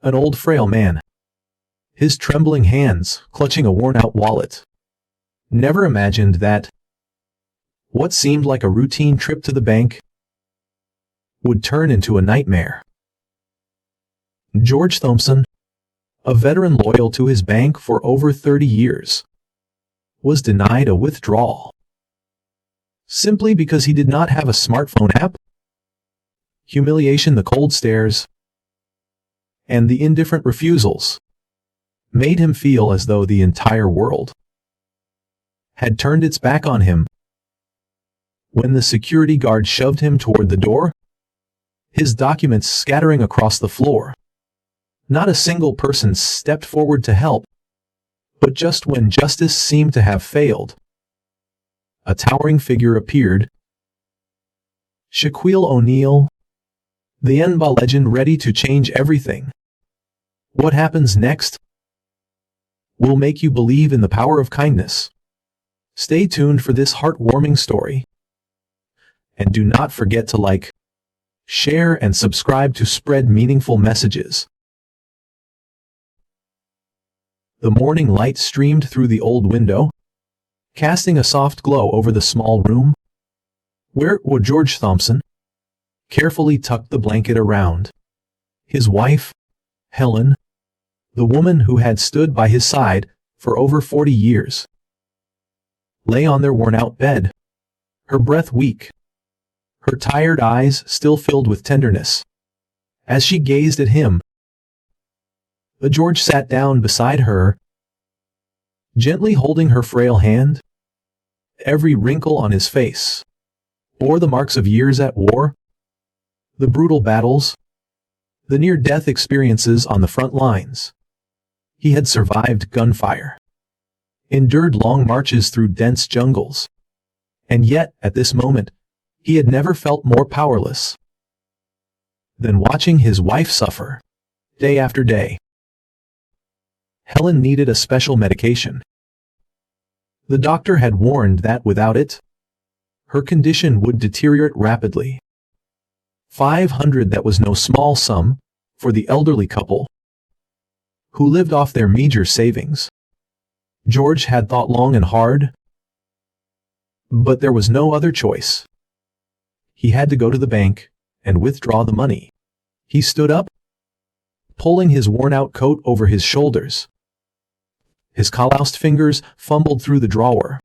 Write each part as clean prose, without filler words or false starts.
an old frail man, his trembling hands clutching a worn-out wallet, never imagined that what seemed like a routine trip to the bank would turn into a nightmare. George Thompson, a veteran loyal to his bank for over 30 years, was denied a withdrawal simply because he did not have a smartphone app. Humiliation, the cold stares, and the indifferent refusals made him feel as though the entire world had turned its back on him. When the security guard shoved him toward the door, his documents scattering across the floor, not a single person stepped forward to help. But just when justice seemed to have failed, a towering figure appeared. Shaquille O'Neal, the NBA legend ready to change everything. What happens next will make you believe in the power of kindness. Stay tuned for this heartwarming story. And do not forget to like, share, and subscribe to spread meaningful messages. The morning light streamed through the old window, casting a soft glow over the small room where George Thompson carefully tucked the blanket around his wife, Helen, the woman who had stood by his side for over 40 years, lay on their worn-out bed, her breath weak, her tired eyes still filled with tenderness. As she gazed at him, George sat down beside her, gently holding her frail hand. Every wrinkle on his face bore the marks of years at war, the brutal battles, the near-death experiences on the front lines. He had survived gunfire, endured long marches through dense jungles, and yet, at this moment, he had never felt more powerless than watching his wife suffer, day after day. Helen needed a special medication. The doctor had warned that without it, her condition would deteriorate rapidly. $500, that was no small sum for the elderly couple who lived off their meager savings. George had thought long and hard, but there was no other choice. He had to go to the bank and withdraw the money. He stood up, pulling his worn-out coat over his shoulders. His calloused fingers fumbled through the drawer,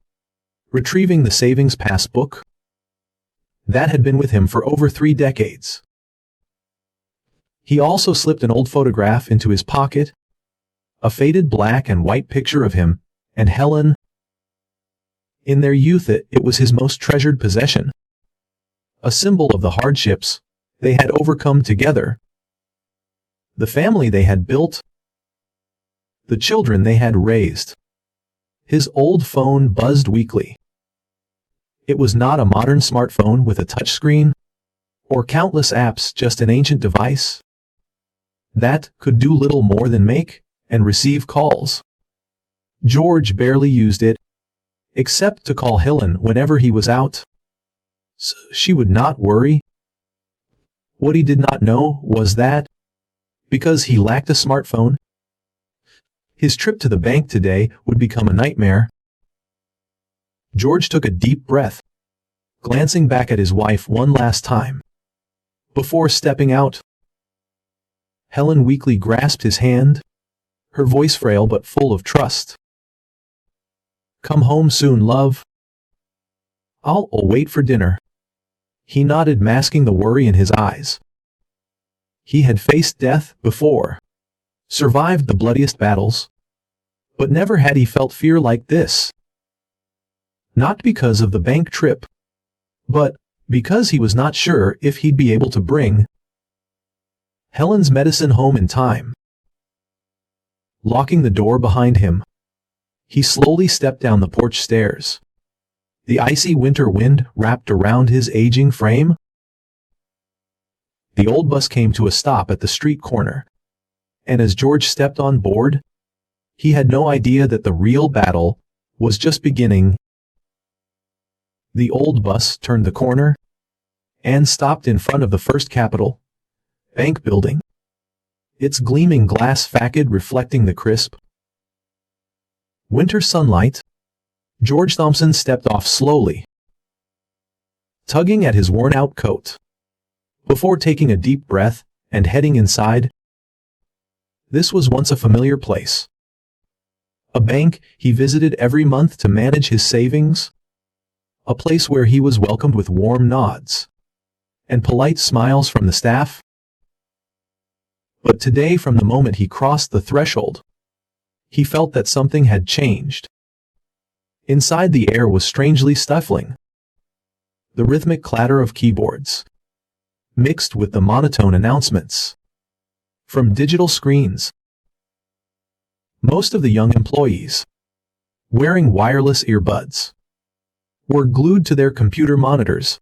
retrieving the savings passbook that had been with him for over 3 decades. He also slipped an old photograph into his pocket, a faded black and white picture of him and Helen. In their youth, it was his most treasured possession, a symbol of the hardships they had overcome together, the family they had built, the children they had raised. His old phone buzzed weakly. It was not a modern smartphone with a touchscreen or countless apps, just an ancient device that could do little more than make and receive calls. George barely used it, except to call Helen whenever he was out, so she would not worry. What he did not know was that, because he lacked a smartphone, his trip to the bank today would become a nightmare. George took a deep breath, glancing back at his wife one last time before stepping out. Helen weakly grasped his hand, her voice frail but full of trust. "Come home soon, love. I'll wait for dinner." He nodded, masking the worry in his eyes. He had faced death before, survived the bloodiest battles, but never had he felt fear like this. Not because of the bank trip, but because he was not sure if he'd be able to bring Helen's medicine home in time. Locking the door behind him, he slowly stepped down the porch stairs. The icy winter wind wrapped around his aging frame. The old bus came to a stop at the street corner, and as George stepped on board, he had no idea that the real battle was just beginning. The old bus turned the corner and stopped in front of the First Capital Bank building. its gleaming glass facade reflecting the crisp winter sunlight. George Thompson stepped off slowly, tugging at his worn-out coat, before taking a deep breath and heading inside. This was once a familiar place. A bank he visited every month to manage his savings. A place where he was welcomed with warm nods and polite smiles from the staff. But today, from the moment he crossed the threshold, he felt that something had changed. Inside, the air was strangely stifling. The rhythmic clatter of keyboards, mixed with the monotone announcements from digital screens. Most of the young employees, wearing wireless earbuds, were glued to their computer monitors,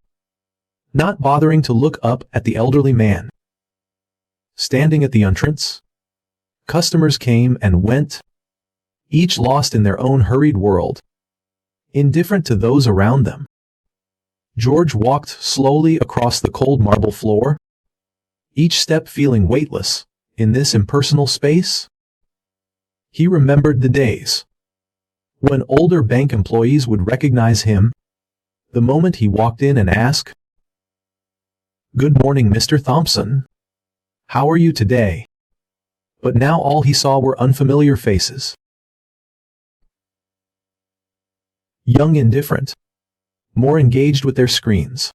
not bothering to look up at the elderly man standing at the entrance. Customers came and went, each lost in their own hurried world, indifferent to those around them. George walked slowly across the cold marble floor, each step feeling weightless in this impersonal space. He remembered the days when older bank employees would recognize him the moment he walked in and ask, "Good morning, Mr. Thompson. How are you today?" But now all he saw were unfamiliar faces. Young, indifferent, more engaged with their screens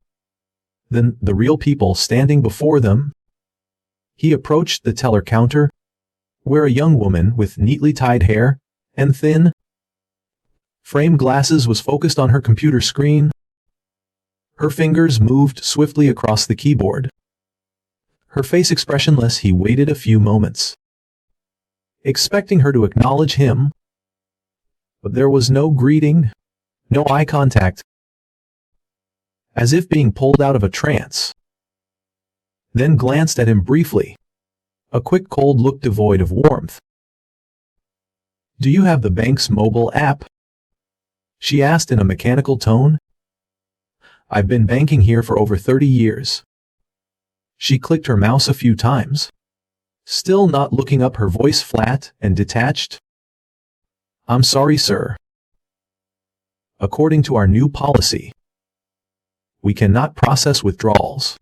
than the real people standing before them. He approached the teller counter, where a young woman with neatly tied hair and thin frame glasses was focused on her computer screen. Her fingers moved swiftly across the keyboard. Her face expressionless, he waited a few moments, expecting her to acknowledge him. But there was no greeting, no eye contact, as if being pulled out of a trance. Then glanced at him briefly, a quick cold look devoid of warmth. "Do you have the bank's mobile app?" she asked in a mechanical tone. "I've been banking here for over 30 years. She clicked her mouse a few times, still not looking up, her voice flat and detached. "I'm sorry, sir. According to our new policy, we cannot process withdrawals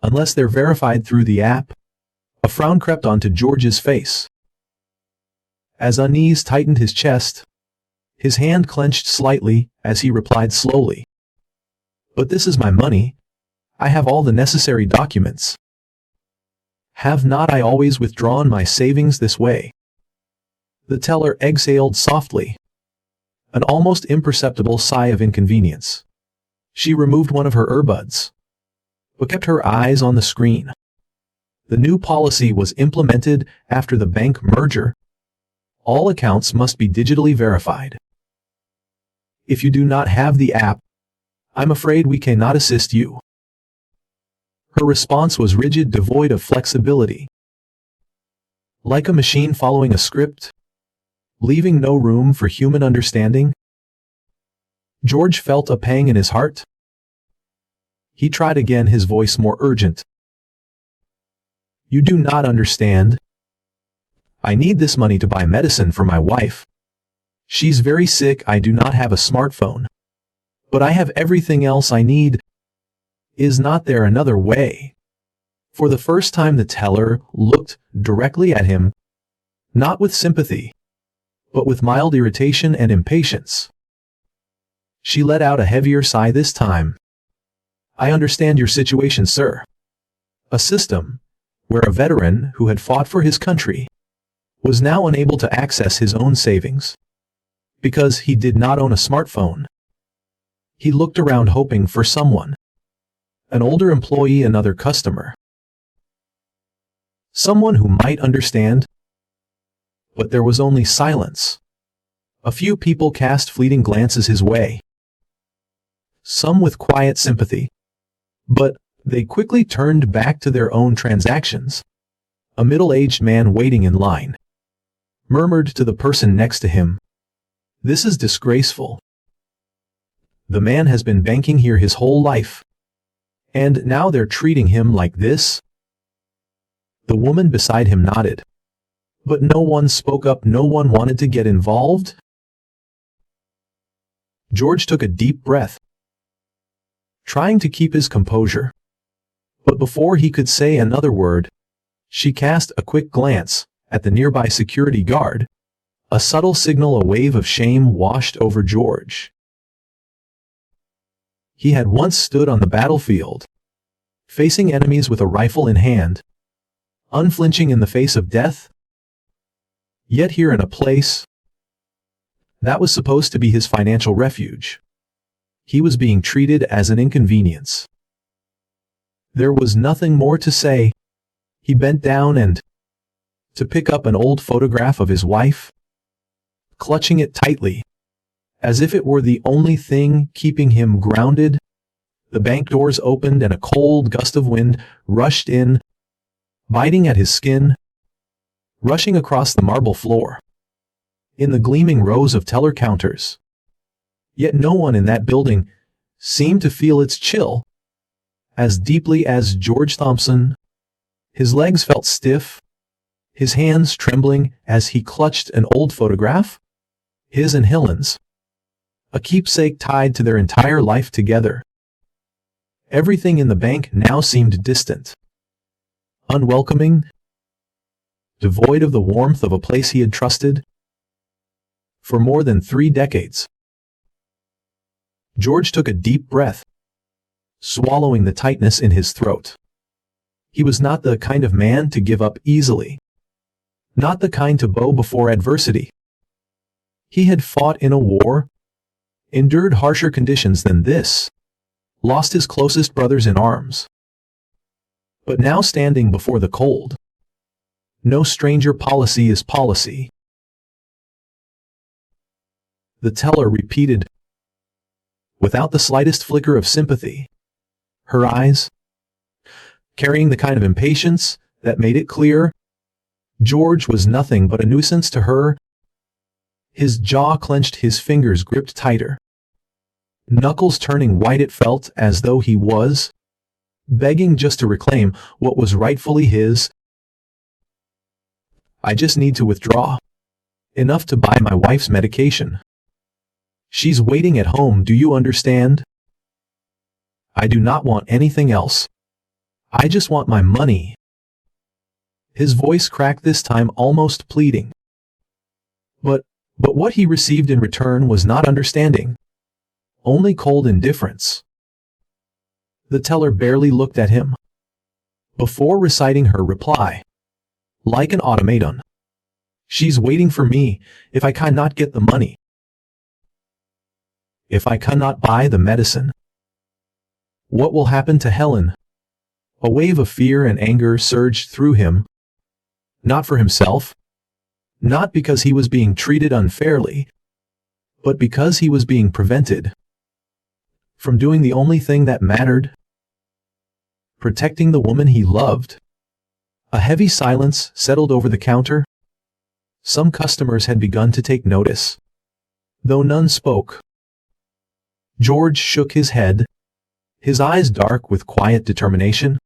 unless they're verified through the app." A frown crept onto George's face. As unease tightened his chest, his hand clenched slightly as he replied slowly, "But this is my money. I have all the necessary documents. Have not I always withdrawn my savings this way?" The teller exhaled softly, an almost imperceptible sigh of inconvenience. She removed one of her earbuds, but kept her eyes on the screen. The new policy was implemented after the bank merger. All accounts must be digitally verified. If you do not have the app, I'm afraid we cannot assist you. Her response was rigid, devoid of flexibility, like a machine following a script, leaving no room for human understanding. George felt a pang in his heart. He tried again, his voice more urgent. "You do not understand. I need this money to buy medicine for my wife. She's very sick. I do not have a smartphone, but I have everything else I need. Is not there another way?" For the first time, the teller looked directly at him, not with sympathy, but with mild irritation and impatience. She let out a heavier sigh this time. "I understand your situation, sir. A system where a veteran who had fought for his country was now unable to access his own savings because he did not own a smartphone." He looked around, hoping for someone. An older employee, another customer, someone who might understand. But there was only silence. A few people cast fleeting glances his way, some with quiet sympathy, but they quickly turned back to their own transactions. A middle-aged man waiting in line murmured to the person next to him, "This is disgraceful. The man has been banking here his whole life, and now they're treating him like this." The woman beside him nodded. But no one spoke up, no one wanted to get involved. George took a deep breath, trying to keep his composure. But before he could say another word, she cast a quick glance at the nearby security guard. A subtle signal, a wave of shame washed over George. He had once stood on the battlefield, facing enemies with a rifle in hand, unflinching in the face of death. Yet here in a place that was supposed to be his financial refuge, he was being treated as an inconvenience. There was nothing more to say. He bent down and to pick up an old photograph of his wife, clutching it tightly, as if it were the only thing keeping him grounded. The bank doors opened and a cold gust of wind rushed in, biting at his skin, rushing across the marble floor, in the gleaming rows of teller counters. Yet no one in that building seemed to feel its chill as deeply as George Thompson. His legs felt stiff, his hands trembling as he clutched an old photograph, his and Helen's, a keepsake tied to their entire life together. Everything in the bank now seemed distant, unwelcoming, devoid of the warmth of a place he had trusted for more than 3 decades. George took a deep breath, swallowing the tightness in his throat. He was not the kind of man to give up easily, not the kind to bow before adversity. He had fought in a war, endured harsher conditions than this, lost his closest brothers in arms. But now standing before the cold, no stranger policy is policy. The teller repeated, without the slightest flicker of sympathy, her eyes carrying the kind of impatience that made it clear George was nothing but a nuisance to her. His jaw clenched, his fingers gripped tighter, knuckles turning white. It felt as though he was begging just to reclaim what was rightfully his. I just need to withdraw enough to buy my wife's medication. She's waiting at home, do you understand? I do not want anything else. I just want my money. His voice cracked this time, almost pleading. But what he received in return was not understanding, only cold indifference. The teller barely looked at him before reciting her reply, like an automaton. She's waiting for me. If I cannot get the money, if I cannot buy the medicine, what will happen to Helen? A wave of fear and anger surged through him, not for himself, not because he was being treated unfairly, but because he was being prevented from doing the only thing that mattered, protecting the woman he loved. A heavy silence settled over the counter. Some customers had begun to take notice, though none spoke. George shook his head, his eyes dark with quiet determination.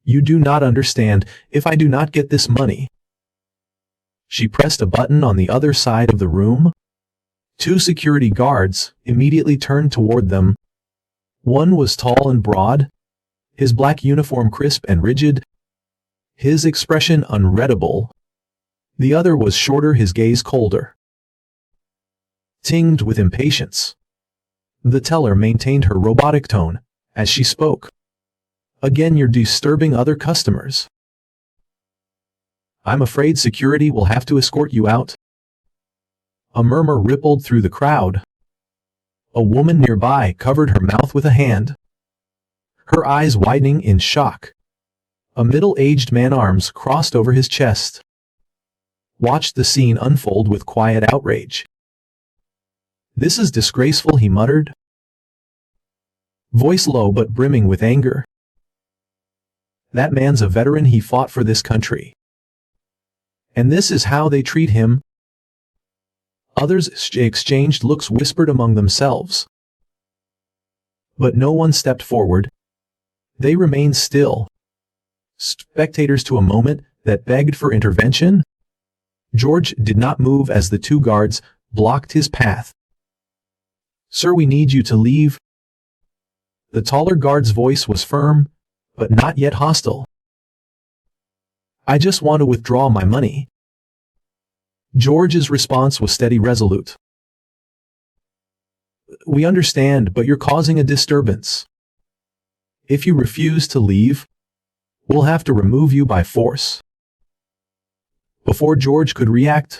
You do not understand. If I do not get this money. She pressed a button on the other side of the room. 2 security guards immediately turned toward them. One was tall and broad, his black uniform crisp and rigid, his expression unreadable. The other was shorter, his gaze colder, tinged with impatience. The teller maintained her robotic tone as she spoke. Again, you're disturbing other customers. I'm afraid security will have to escort you out. A murmur rippled through the crowd. A woman nearby covered her mouth with a hand, her eyes widening in shock. A middle-aged man, arms crossed over his chest, watched the scene unfold with quiet outrage. This is disgraceful, he muttered, voice low but brimming with anger. That man's a veteran, he fought for this country. And this is how they treat him? Others exchanged looks, whispered among themselves. But no one stepped forward. They remained still, spectators to a moment that begged for intervention. George did not move as the two guards blocked his path. "Sir, we need you to leave." The taller guard's voice was firm, but not yet hostile. "I just want to withdraw my money." George's response was steady, resolute. "We understand, but you're causing a disturbance. If you refuse to leave, we'll have to remove you by force." Before George could react,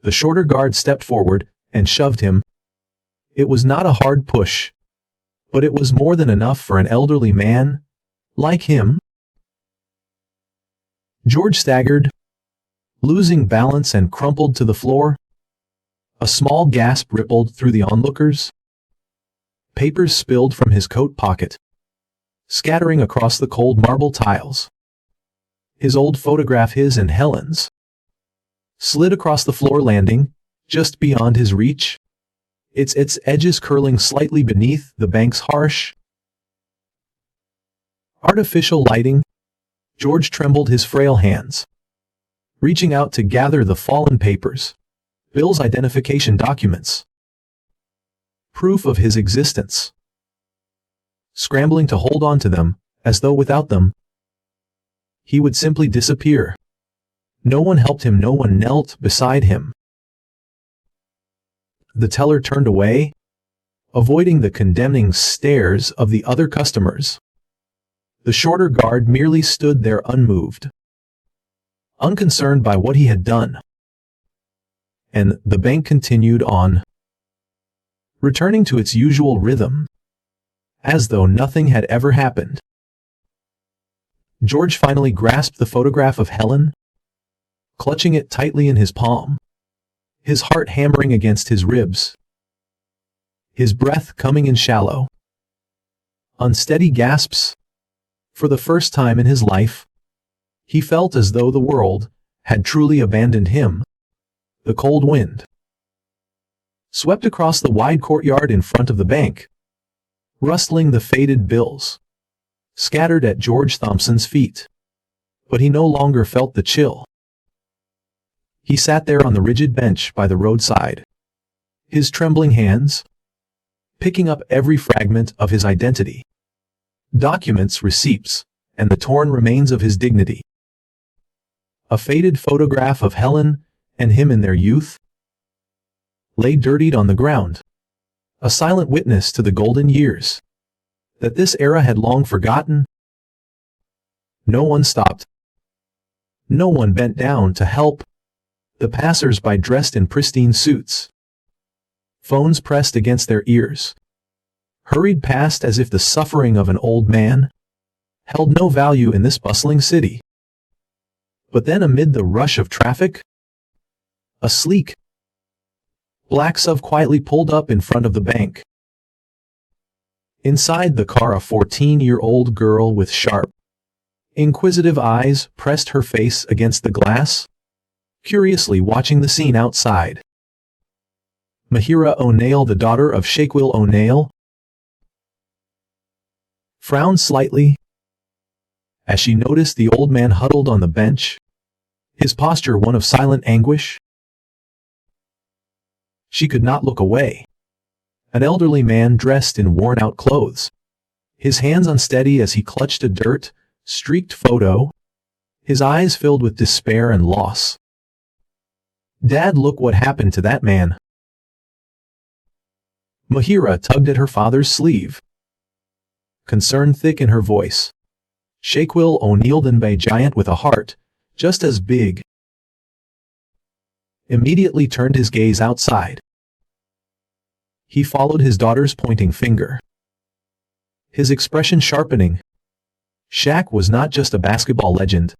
the shorter guard stepped forward and shoved him. It was not a hard push, but it was more than enough for an elderly man like him. George staggered, losing balance, and crumpled to the floor. A small gasp rippled through the onlookers. Papers spilled from his coat pocket, scattering across the cold marble tiles. His old photograph, his and Helen's, slid across the floor, landing just beyond his reach, its edges curling slightly beneath the bank's harsh, artificial lighting. George trembled, his frail hands reaching out to gather the fallen papers, bills, identification documents, proof of his existence. Scrambling to hold on to them, as though without them, he would simply disappear. No one helped him, no one knelt beside him. The teller turned away, avoiding the condemning stares of the other customers. The shorter guard merely stood there, unmoved, unconcerned by what he had done. And the bank continued on, returning to its usual rhythm, as though nothing had ever happened. George finally grasped the photograph of Helen, clutching it tightly in his palm, his heart hammering against his ribs, his breath coming in shallow, unsteady gasps. For the first time in his life, he felt as though the world had truly abandoned him. The cold wind swept across the wide courtyard in front of the bank, rustling the faded bills scattered at George Thompson's feet. But he no longer felt the chill. He sat there on the rigid bench by the roadside, his trembling hands picking up every fragment of his identity, documents, receipts, and the torn remains of his dignity. A faded photograph of Helen and him in their youth lay dirtied on the ground, a silent witness to the golden years that this era had long forgotten. No one stopped. No one bent down to help. The passers-by, dressed in pristine suits, phones pressed against their ears, hurried past as if the suffering of an old man held no value in this bustling city. But then, amid the rush of traffic, a sleek black SUV quietly pulled up in front of the bank. Inside the car, a 14-year-old girl with sharp, inquisitive eyes pressed her face against the glass, curiously watching the scene outside. Mahira O'Neill, the daughter of Shaquille O'Neal, frowned slightly as she noticed the old man huddled on the bench, his posture one of silent anguish. She could not look away. An elderly man dressed in worn-out clothes, his hands unsteady as he clutched a dirt-streaked photo, his eyes filled with despair and loss. "Dad, look what happened to that man." Mahira tugged at her father's sleeve, concern thick in her voice. Shaquille O'Neal, the NBA giant with a heart just as big, immediately turned his gaze outside. He followed his daughter's pointing finger, his expression sharpening. Shaq was not just a basketball legend.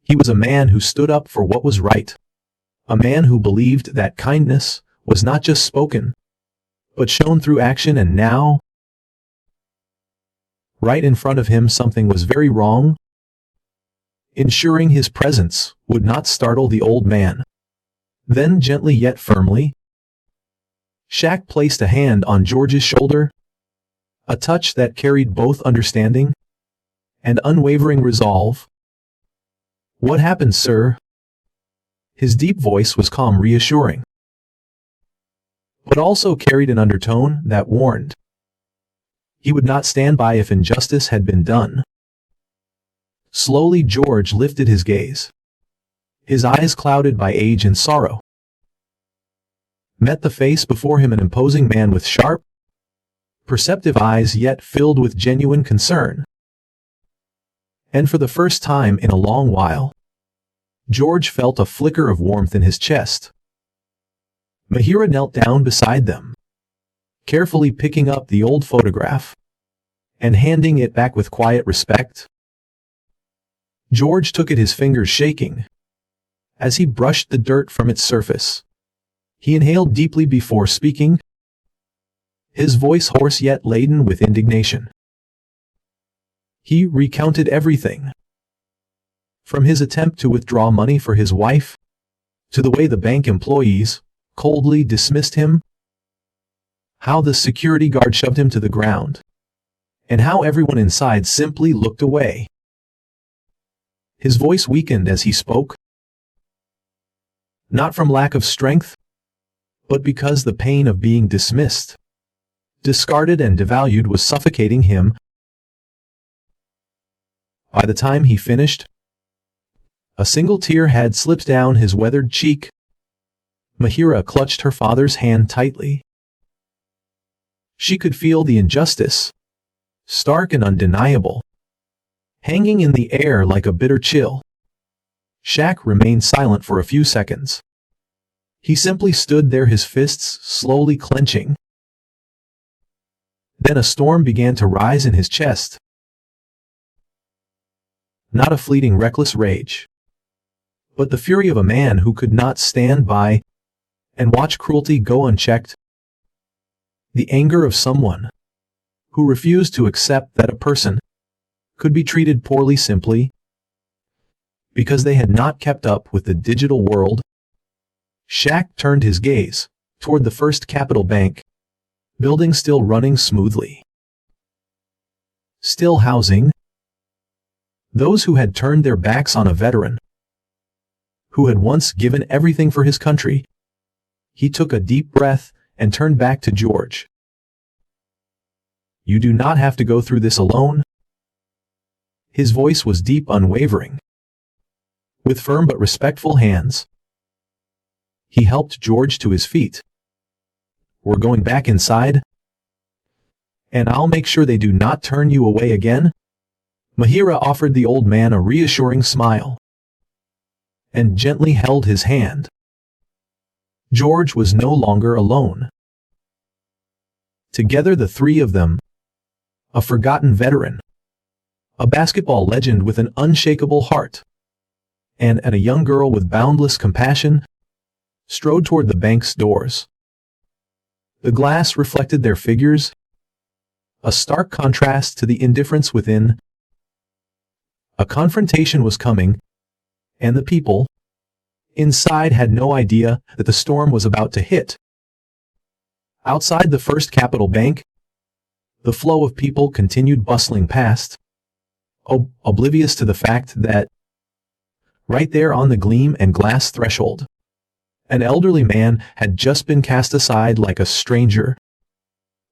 He was a man who stood up for what was right, a man who believed that kindness was not just spoken, but shown through action. And now, right in front of him, something was very wrong. Ensuring his presence would not startle the old man. Then, gently yet firmly, Shaq placed a hand on George's shoulder, a touch that carried both understanding and unwavering resolve. "What happened, sir?" His deep voice was calm, reassuring, but also carried an undertone that warned. He would not stand by if injustice had been done. Slowly George lifted his gaze. His eyes, clouded by age and sorrow, met the face before him, an imposing man with sharp, perceptive eyes yet filled with genuine concern. And for the first time in a long while, George felt a flicker of warmth in his chest. Mahira knelt down beside them, carefully picking up the old photograph and handing it back with quiet respect. George took it, his fingers shaking. As he brushed the dirt from its surface, he inhaled deeply before speaking, his voice hoarse yet laden with indignation. He recounted everything, from his attempt to withdraw money for his wife, to the way the bank employees coldly dismissed him, how the security guard shoved him to the ground, and how everyone inside simply looked away. His voice weakened as he spoke, not from lack of strength, but because the pain of being dismissed, discarded and devalued was suffocating him. By the time he finished, a single tear had slipped down his weathered cheek. Mahira clutched her father's hand tightly. She could feel the injustice, stark and undeniable, hanging in the air like a bitter chill. Shaq remained silent for a few seconds. He simply stood there, his fists slowly clenching. Then a storm began to rise in his chest. Not a fleeting reckless rage, but the fury of a man who could not stand by and watch cruelty go unchecked. The anger of someone who refused to accept that a person could be treated poorly simply because they had not kept up with the digital world. Shaq turned his gaze toward the First Capital Bank building, still running smoothly, still housing those who had turned their backs on a veteran who had once given everything for his country. He took a deep breath and turned back to George. "You do not have to go through this alone." His voice was deep, unwavering. With firm but respectful hands, he helped George to his feet. "We're going back inside, and I'll make sure they do not turn you away again." Mahira offered the old man a reassuring smile and gently held his hand. George was no longer alone. Together the three of them, a forgotten veteran, a basketball legend with an unshakable heart, and a young girl with boundless compassion, strode toward the bank's doors. The glass reflected their figures, a stark contrast to the indifference within. A confrontation was coming, and the people inside had no idea that the storm was about to hit. Outside the First Capital Bank, the flow of people continued bustling past, oblivious to the fact that, right there on the gleam and glass threshold, an elderly man had just been cast aside like a stranger.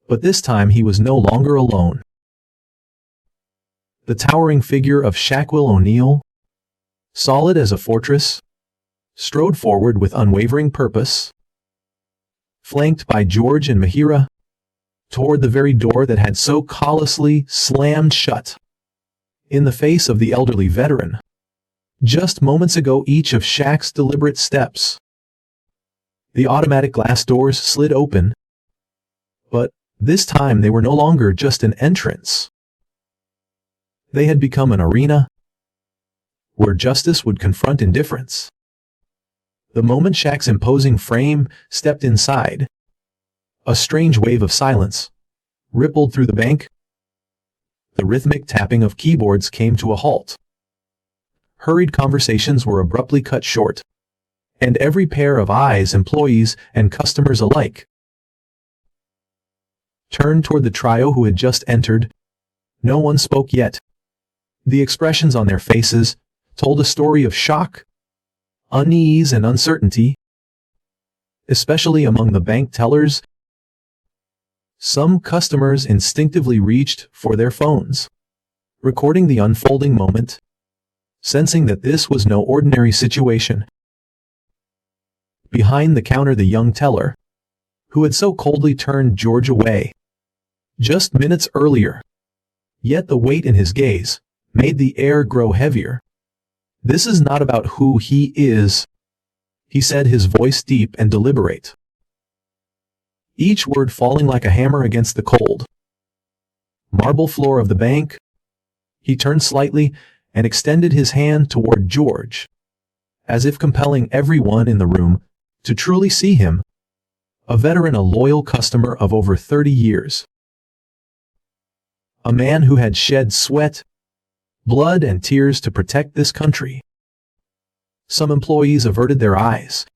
But this time he was no longer alone. The towering figure of Shaquille O'Neal, solid as a fortress, strode forward with unwavering purpose, flanked by George and Mahira, toward the very door that had so callously slammed shut in the face of the elderly veteran. Just moments ago, each of Shaq's deliberate steps, the automatic glass doors slid open, but this time they were no longer just an entrance. They had become an arena where justice would confront indifference. The moment Shaq's imposing frame stepped inside, a strange wave of silence rippled through the bank. The rhythmic tapping of keyboards came to a halt. Hurried conversations were abruptly cut short, and every pair of eyes, employees and customers alike, turned toward the trio who had just entered. No one spoke yet, The expressions on their faces told a story of shock, unease, and uncertainty, especially among the bank tellers. Some customers instinctively reached for their phones, recording the unfolding moment, sensing that this was no ordinary situation. Behind the counter, the young teller, who had so coldly turned George away just minutes earlier, yet the weight in his gaze made the air grow heavier. "This is not about who he is," he said, his voice deep and deliberate, each word falling like a hammer against the cold marble floor of the bank. He turned slightly and extended his hand toward George, as if compelling everyone in the room to truly see him, a veteran, a loyal customer of over 30 years. A man who had shed sweat, blood, and tears to protect this country. Some employees averted their eyes.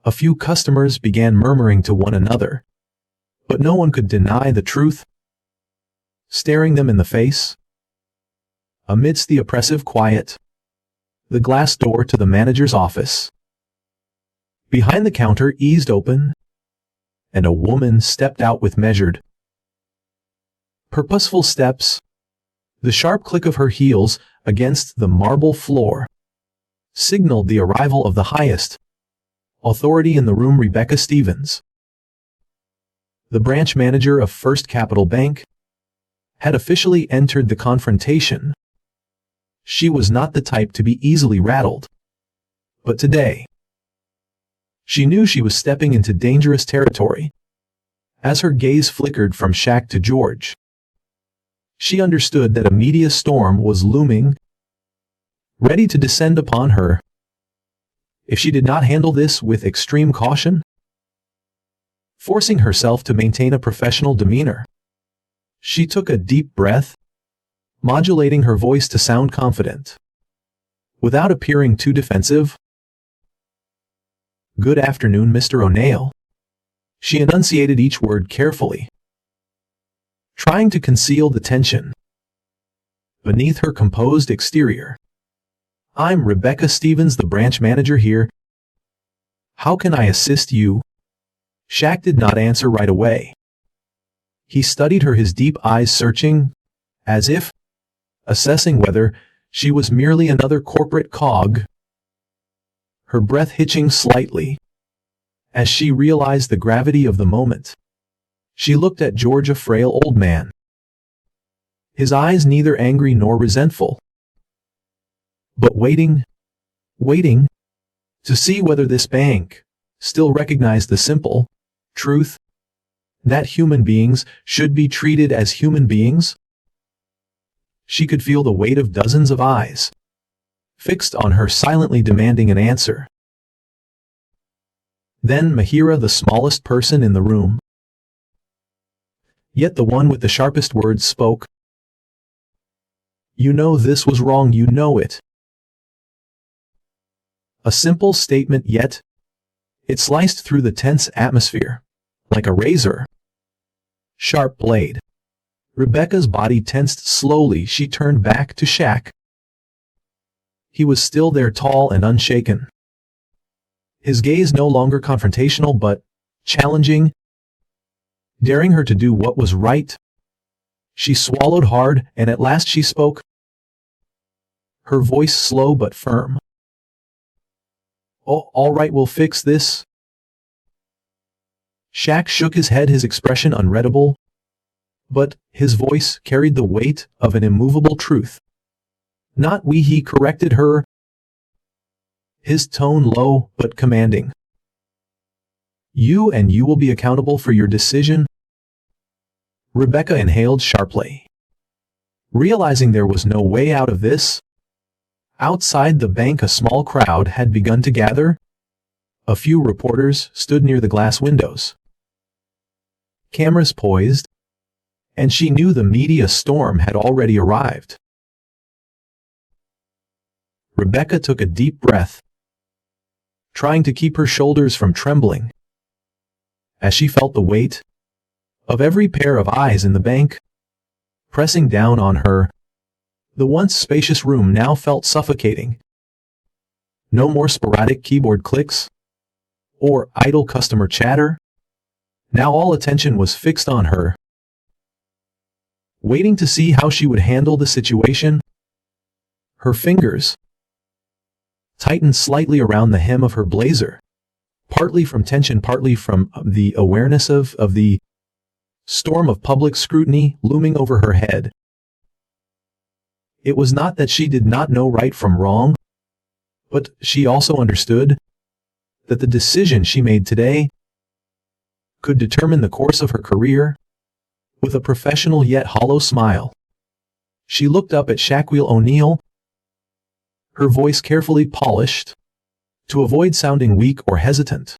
A few customers began murmuring to one another, but no one could deny the truth, staring them in the face. Amidst the oppressive quiet, the glass door to the manager's office behind the counter eased open, and a woman stepped out with measured, purposeful steps. The sharp click of her heels against the marble floor signaled the arrival of the highest authority in the room, Rebecca Stevens, the branch manager of First Capital Bank, had officially entered the confrontation. She was not the type to be easily rattled, but today, she knew she was stepping into dangerous territory. As her gaze flickered from Shaq to George, she understood that a media storm was looming, ready to descend upon her. If she did not handle this with extreme caution, forcing herself to maintain a professional demeanor, she took a deep breath, modulating her voice to sound confident, without appearing too defensive. "Good afternoon, Mr. O'Neill." She enunciated each word carefully, trying to conceal the tension beneath her composed exterior. "I'm Rebecca Stevens, the branch manager here. How can I assist you?" Shaq did not answer right away. He studied her, his deep eyes searching, as if assessing whether she was merely another corporate cog. Her breath hitching slightly as she realized the gravity of the moment. She looked at George, a frail old man, his eyes neither angry nor resentful, but waiting to see whether this bank still recognized the simple truth that human beings should be treated as human beings. She could feel the weight of dozens of eyes fixed on her, silently demanding an answer. Then Mahira, the smallest person in the room, yet the one with the sharpest words, spoke. "You know this was wrong, you know it." A simple statement, yet it sliced through the tense atmosphere like a razor sharp blade. Rebecca's body tensed slowly. She turned back to Shaq. He was still there, tall and unshaken, his gaze no longer confrontational but challenging, daring her to do what was right. She swallowed hard, and at last she spoke, her voice slow but firm. "Oh, all right, we'll fix this." Shaq shook his head, his expression unreadable, but his voice carried the weight of an immovable truth. "Not we," he corrected her, his tone low but commanding. "You, and you will be accountable for your decision." Rebecca inhaled sharply, realizing there was no way out of this. Outside the bank, a small crowd had begun to gather. A few reporters stood near the glass windows, cameras poised, and she knew the media storm had already arrived. Rebecca took a deep breath, trying to keep her shoulders from trembling, as she felt the weight of every pair of eyes in the bank pressing down on her. The once spacious room now felt suffocating. No more sporadic keyboard clicks or idle customer chatter. Now all attention was fixed on her, waiting to see how she would handle the situation. Her fingers tightened slightly around the hem of her blazer, partly from tension, partly from the awareness of the storm of public scrutiny looming over her head. It was not that she did not know right from wrong, but she also understood that the decision she made today could determine the course of her career. With a professional yet hollow smile, she looked up at Shaquille O'Neal, her voice carefully polished to avoid sounding weak or hesitant.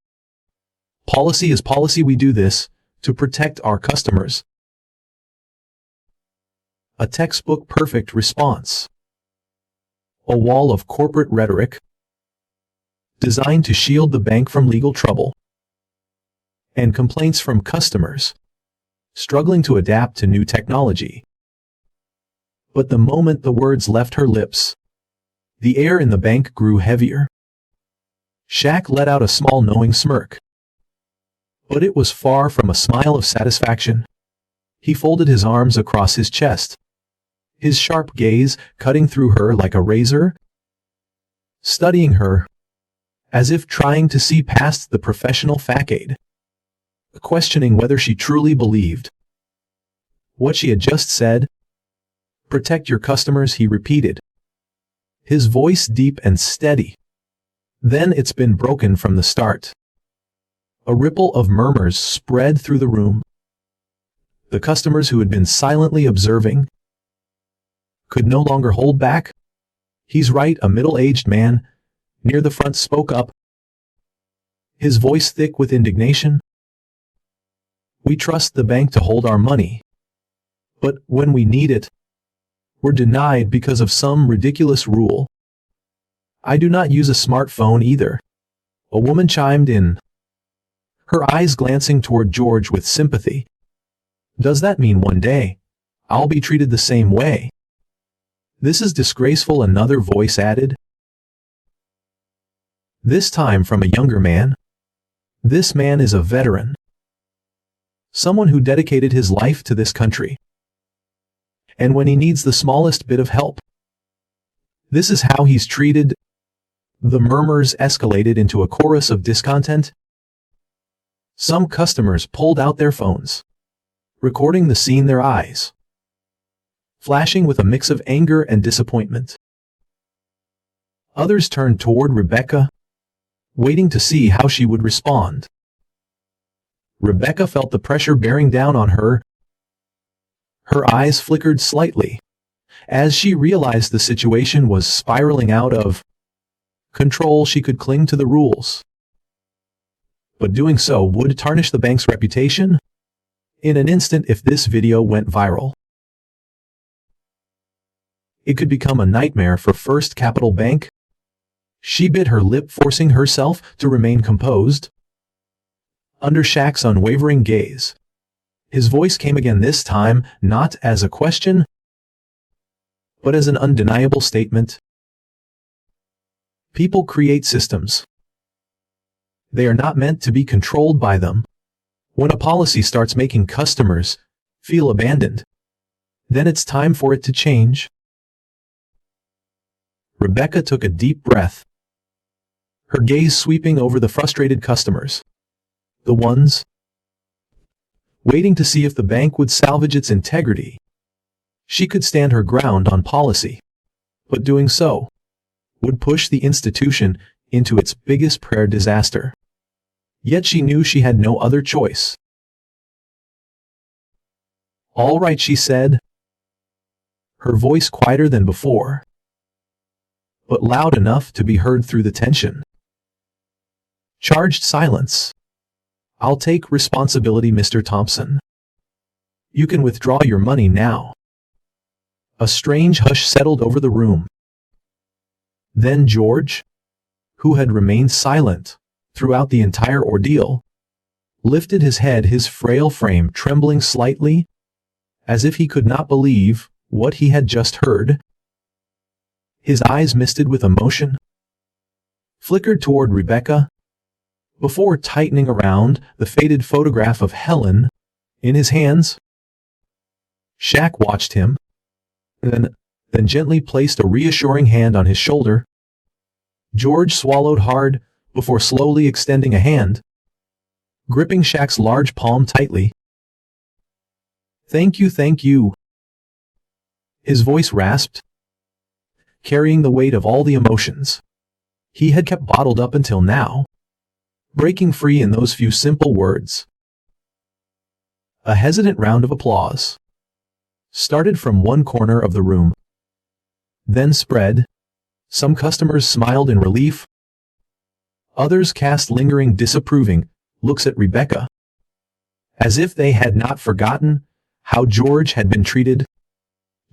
Policy is policy. We do this to protect our customers. A textbook perfect response. A wall of corporate rhetoric designed to shield the bank from legal trouble and complaints from customers struggling to adapt to new technology. But the moment the words left her lips, the air in the bank grew heavier. Shaq let out a small knowing smirk, but it was far from a smile of satisfaction. He folded his arms across his chest, his sharp gaze cutting through her like a razor, studying her as if trying to see past the professional facade, questioning whether she truly believed what she had just said. Protect your customers, he repeated, his voice deep and steady. Then it's been broken from the start. A ripple of murmurs spread through the room. The customers who had been silently observing could no longer hold back. He's right, a middle-aged man near the front spoke up, his voice thick with indignation. We trust the bank to hold our money, but when we need it, we're denied because of some ridiculous rule. I do not use a smartphone either, a woman chimed in, her eyes glancing toward George with sympathy. Does that mean one day I'll be treated the same way? This is disgraceful, another voice added, this time from a younger man. This man is a veteran, someone who dedicated his life to this country. And when he needs the smallest bit of help, this is how he's treated. The murmurs escalated into a chorus of discontent. Some customers pulled out their phones, recording the scene, their eyes flashing with a mix of anger and disappointment. Others turned toward Rebecca, waiting to see how she would respond. Rebecca felt the pressure bearing down on her. Her eyes flickered slightly as she realized the situation was spiraling out of control. She could cling to the rules, but doing so would tarnish the bank's reputation. In an instant, if this video went viral, it could become a nightmare for First Capital Bank. She bit her lip, forcing herself to remain composed. Under Shaq's unwavering gaze, his voice came again, this time not as a question, but as an undeniable statement. People create systems. They are not meant to be controlled by them. When a policy starts making customers feel abandoned, then it's time for it to change. Rebecca took a deep breath, her gaze sweeping over the frustrated customers, the ones waiting to see if the bank would salvage its integrity. She could stand her ground on policy, but doing so would push the institution into its biggest prayer disaster. Yet she knew she had no other choice. All right, she said, her voice quieter than before, but loud enough to be heard through the tension. Charged silence. I'll take responsibility, Mr. Thompson. You can withdraw your money now. A strange hush settled over the room. Then George, who had remained silent throughout the entire ordeal, lifted his head, his frail frame trembling slightly, as if he could not believe what he had just heard. his eyes misted with emotion, flickered toward Rebecca, before tightening around the faded photograph of Helen in his hands. Shaq watched him, then gently placed a reassuring hand on his shoulder. George swallowed hard before slowly extending a hand, gripping Shaq's large palm tightly. Thank you. His voice rasped, carrying the weight of all the emotions he had kept bottled up until now, breaking free in those few simple words. A hesitant round of applause started from one corner of the room, then spread. Some customers smiled in relief. Others cast lingering disapproving looks at Rebecca, as if they had not forgotten how George had been treated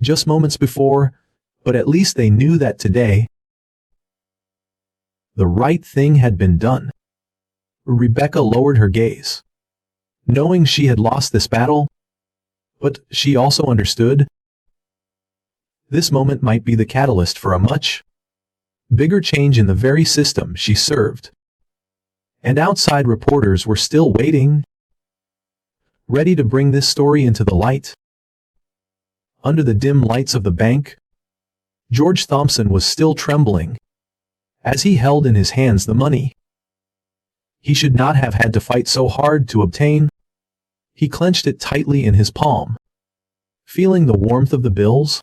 just moments before, but at least they knew that today the right thing had been done. Rebecca lowered her gaze, knowing she had lost this battle, but she also understood this moment might be the catalyst for a much bigger change in the very system she served. And outside reporters were still waiting, ready to bring this story into the light. Under the dim lights of the bank, George Thompson was still trembling as he held in his hands the money he should not have had to fight so hard to obtain. He clenched it tightly in his palm, feeling the warmth of the bills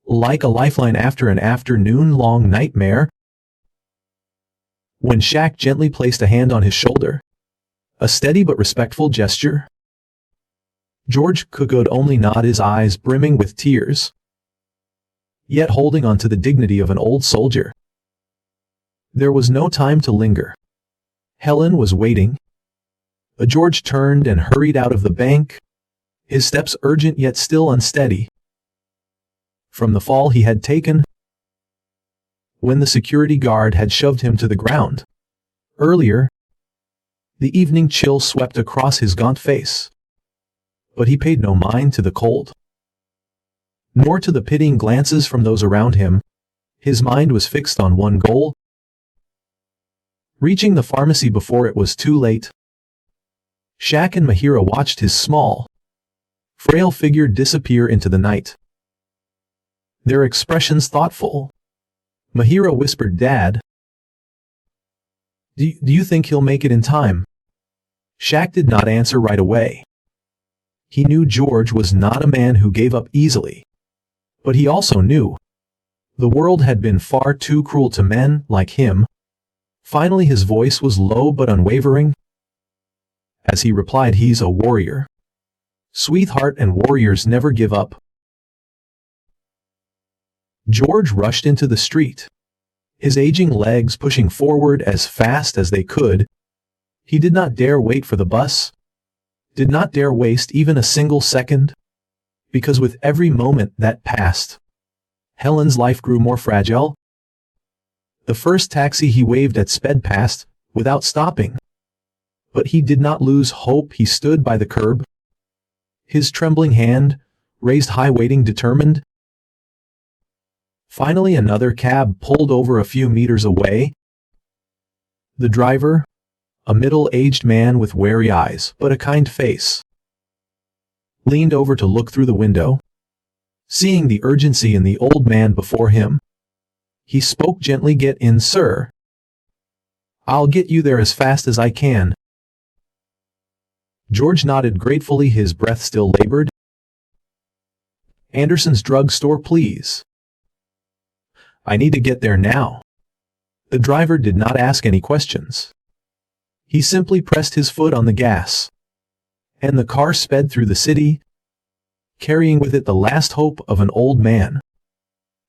like a lifeline after an afternoon-long nightmare. When Shaq gently placed a hand on his shoulder, a steady but respectful gesture, George could only nod, his eyes brimming with tears, yet holding on to the dignity of an old soldier. There was no time to linger. Helen was waiting. George turned and hurried out of the bank, his steps urgent yet still unsteady. From the fall he had taken when the security guard had shoved him to the ground earlier, the evening chill swept across his gaunt face. But he paid no mind to the cold, nor to the pitying glances from those around him. His mind was fixed on one goal: reaching the pharmacy before it was too late. Shaq and Mahira watched his small, frail figure disappear into the night, their expressions thoughtful. Mahira whispered, "Dad, do you think he'll make it in time?" Shaq did not answer right away. He knew George was not a man who gave up easily, but he also knew the world had been far too cruel to men like him. Finally his voice was low but unwavering, as he replied, "He's a warrior, sweetheart, and warriors never give up." George rushed into the street, his aging legs pushing forward as fast as they could. He did not dare wait for the bus, did not dare waste even a single second, because with every moment that passed, Helen's life grew more fragile. The first taxi he waved at sped past, without stopping. But he did not lose hope. He stood by the curb, his trembling hand raised high, waiting, determined. Finally another cab pulled over a few meters away. The driver, a middle-aged man with wary eyes but a kind face, leaned over to look through the window. Seeing the urgency in the old man before him, he spoke gently, "Get in, sir. I'll get you there as fast as I can." George nodded gratefully, his breath still labored. "Anderson's drug store, please. I need to get there now." The driver did not ask any questions. He simply pressed his foot on the gas, and the car sped through the city, carrying with it the last hope of an old man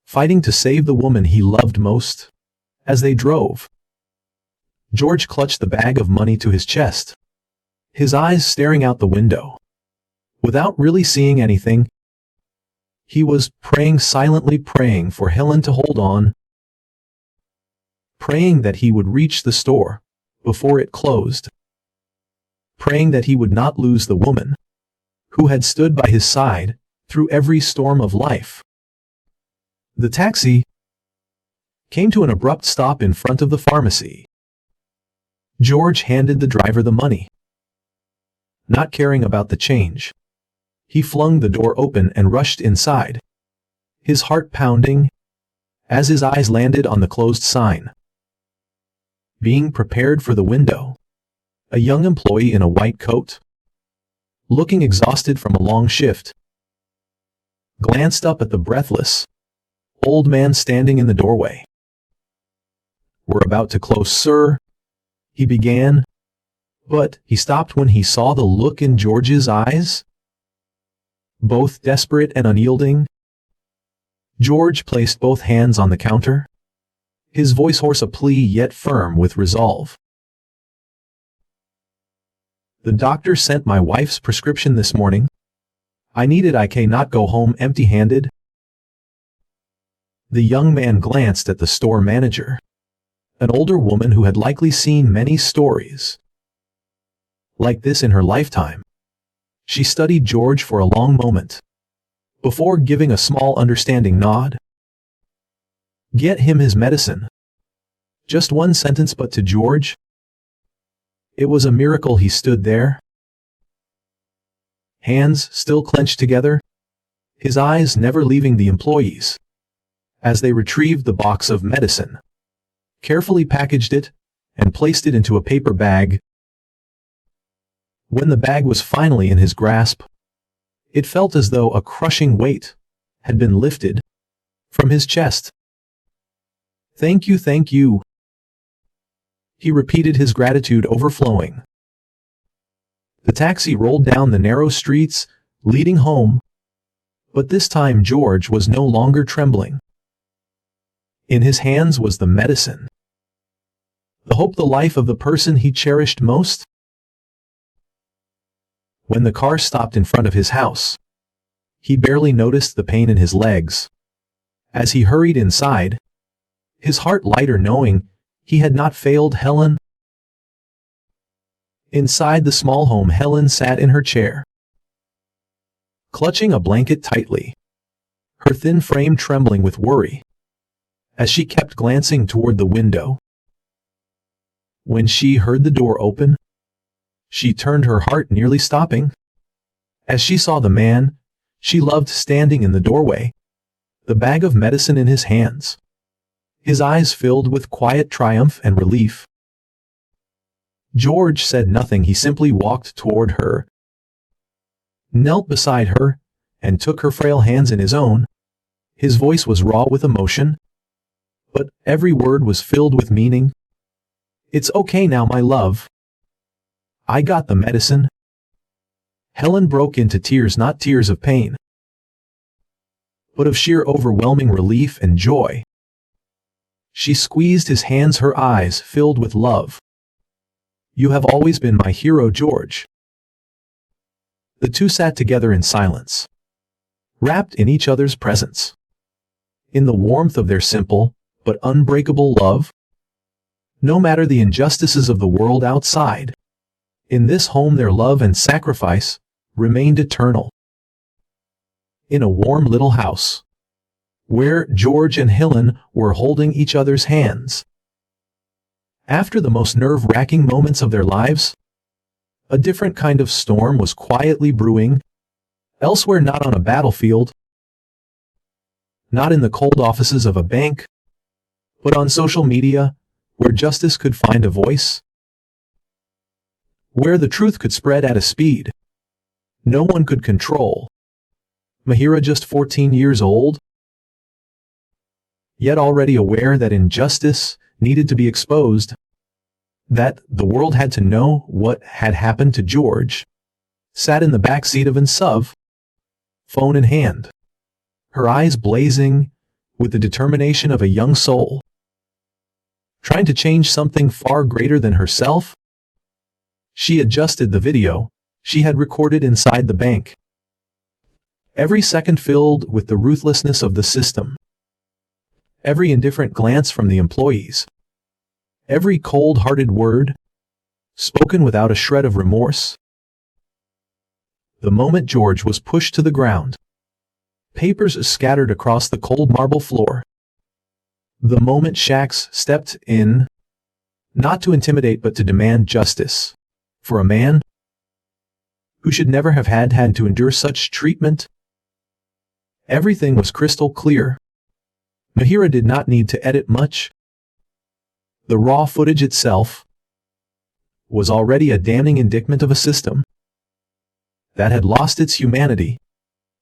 fighting to save the woman he loved most. As they drove, George clutched the bag of money to his chest, his eyes staring out the window. Without really seeing anything, he was praying, silently praying for Helen to hold on, praying that he would reach the store before it closed, praying that he would not lose the woman who had stood by his side through every storm of life. The taxi came to an abrupt stop in front of the pharmacy. George handed the driver the money. Not caring about the change, he flung the door open and rushed inside, his heart pounding as his eyes landed on the closed sign. Being prepared for the window, a young employee in a white coat, looking exhausted from a long shift, glanced up at the breathless old man standing in the doorway. "We're about to close, sir," he began, but he stopped when he saw the look in George's eyes, both desperate and unyielding. George placed both hands on the counter, his voice hoarse, a plea yet firm with resolve. "The doctor sent my wife's prescription this morning. I need it. I cannot go home empty-handed." The young man glanced at the store manager, an older woman who had likely seen many stories like this in her lifetime. She studied George for a long moment, before giving a small understanding nod. "Get him his medicine." Just one sentence, but to George, it was a miracle. He stood there, hands still clenched together, his eyes never leaving the employees, as they retrieved the box of medicine, carefully packaged it, and placed it into a paper bag. When the bag was finally in his grasp, it felt as though a crushing weight had been lifted from his chest. "Thank you, thank you," he repeated, his gratitude overflowing. The taxi rolled down the narrow streets, leading home, but this time George was no longer trembling. In his hands was the medicine, the hope, the life of the person he cherished most. When the car stopped in front of his house, he barely noticed the pain in his legs. As he hurried inside, his heart lighter knowing he had not failed Helen. Inside the small home, Helen sat in her chair, clutching a blanket tightly, her thin frame trembling with worry, as she kept glancing toward the window. When she heard the door open, she turned, her heart nearly stopping, as she saw the man she loved standing in the doorway, the bag of medicine in his hands, his eyes filled with quiet triumph and relief. George said nothing. He simply walked toward her, knelt beside her, and took her frail hands in his own. His voice was raw with emotion, but every word was filled with meaning. "It's okay now, my love. I got the medicine." Helen broke into tears, not tears of pain, but of sheer overwhelming relief and joy. She squeezed his hands, her eyes filled with love. "You have always been my hero, George." The two sat together in silence, wrapped in each other's presence, in the warmth of their simple but unbreakable love. No matter the injustices of the world outside, in this home their love and sacrifice remained eternal. In a warm little house, where George and Helen were holding each other's hands, after the most nerve-wracking moments of their lives, a different kind of storm was quietly brewing, elsewhere, not on a battlefield, not in the cold offices of a bank, but on social media, where justice could find a voice, where the truth could spread at a speed no one could control. Mahira, just 14 years old, yet already aware that injustice needed to be exposed, that the world had to know what had happened to George, sat in the back seat of an SUV, phone in hand, her eyes blazing with the determination of a young soul, trying to change something far greater than herself. She adjusted the video she had recorded inside the bank, every second filled with the ruthlessness of the system, every indifferent glance from the employees, every cold-hearted word spoken without a shred of remorse. The moment George was pushed to the ground, papers scattered across the cold marble floor, The moment Shax stepped in, not to intimidate but to demand justice, for a man who should never have had to endure such treatment. Everything was crystal clear. Mahira did not need to edit much. The raw footage itself was already a damning indictment of a system that had lost its humanity.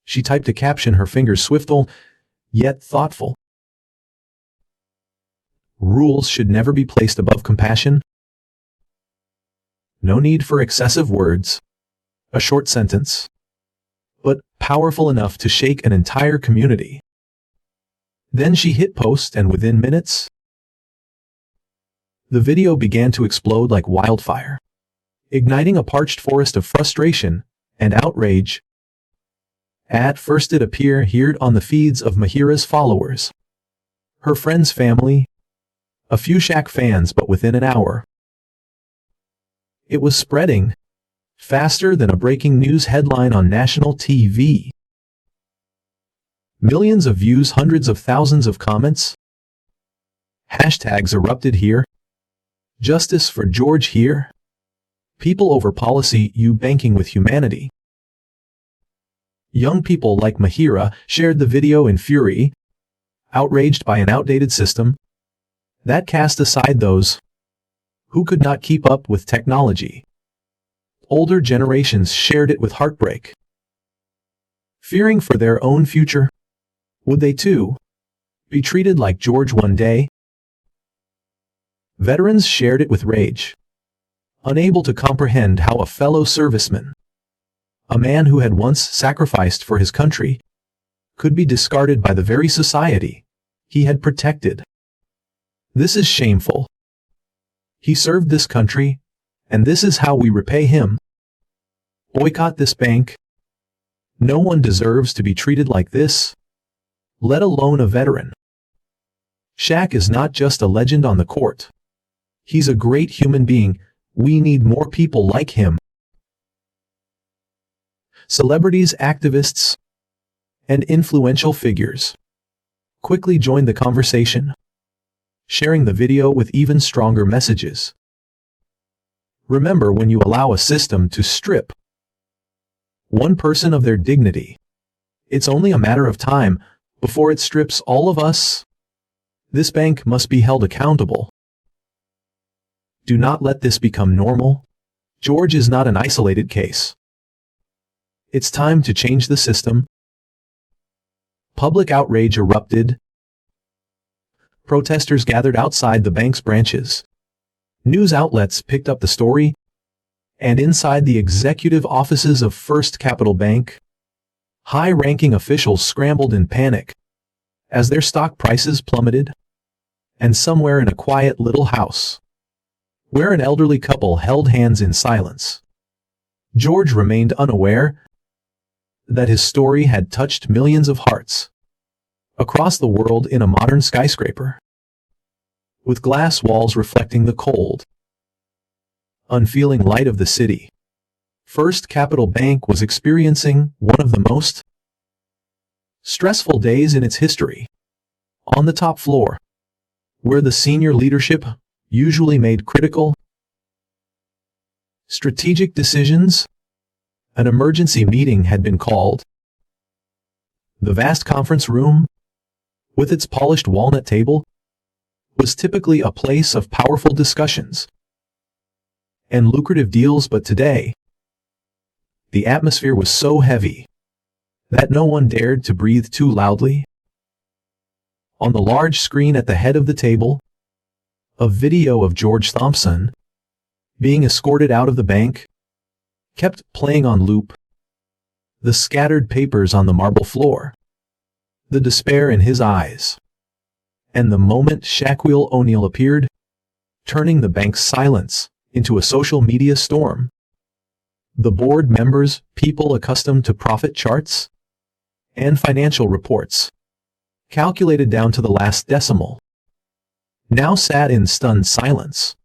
She typed a caption, her fingers swiftful, yet thoughtful. Rules should never be placed above compassion. No need for excessive words. A short sentence, but powerful enough to shake an entire community. Then she hit post, and within minutes, the video began to explode like wildfire, igniting a parched forest of frustration and outrage. At first it appeared on the feeds of Mahira's followers, her friends' family, a few Shaq fans, but within an hour, it was spreading faster than a breaking news headline on national TV. Millions of views, hundreds of thousands of comments. Hashtags erupted here. Justice for George here. People over policy, you banking with humanity. Young people like Mahira shared the video in fury, outraged by an outdated system that cast aside those who could not keep up with technology. Older generations shared it with heartbreak, fearing for their own future. Would they too be treated like George one day? Veterans shared it with rage, unable to comprehend how a fellow serviceman, a man who had once sacrificed for his country, could be discarded by the very society he had protected. This is shameful. He served this country, and this is how we repay him. Boycott this bank. No one deserves to be treated like this, let alone a veteran. Shaq is not just a legend on the court. He's a great human being. We need more people like him. Celebrities, activists, and influential figures quickly joined the conversation, sharing the video with even stronger messages. Remember, when you allow a system to strip one person of their dignity, it's only a matter of time before it strips all of us. This bank must be held accountable. Do not let this become normal. George is not an isolated case. It's time to change the system. Public outrage erupted. Protesters gathered outside the bank's branches. News outlets picked up the story, and inside the executive offices of First Capital Bank, high-ranking officials scrambled in panic as their stock prices plummeted. And somewhere in a quiet little house, where an elderly couple held hands in silence, George remained unaware that his story had touched millions of hearts across the world. In a modern skyscraper, with glass walls reflecting the cold, unfeeling light of the city, First Capital Bank was experiencing one of the most stressful days in its history. On the top floor, where the senior leadership usually made critical, strategic decisions, an emergency meeting had been called. The vast conference room, with its polished walnut table, was typically a place of powerful discussions and lucrative deals, but today, the atmosphere was so heavy that no one dared to breathe too loudly. On the large screen at the head of the table, a video of George Thompson being escorted out of the bank kept playing on loop. The scattered papers on the marble floor, the despair in his eyes, and the moment Shaquille O'Neal appeared, turning the bank's silence into a social media storm. The board members, people accustomed to profit charts and financial reports, calculated down to the last decimal, now sat in stunned silence,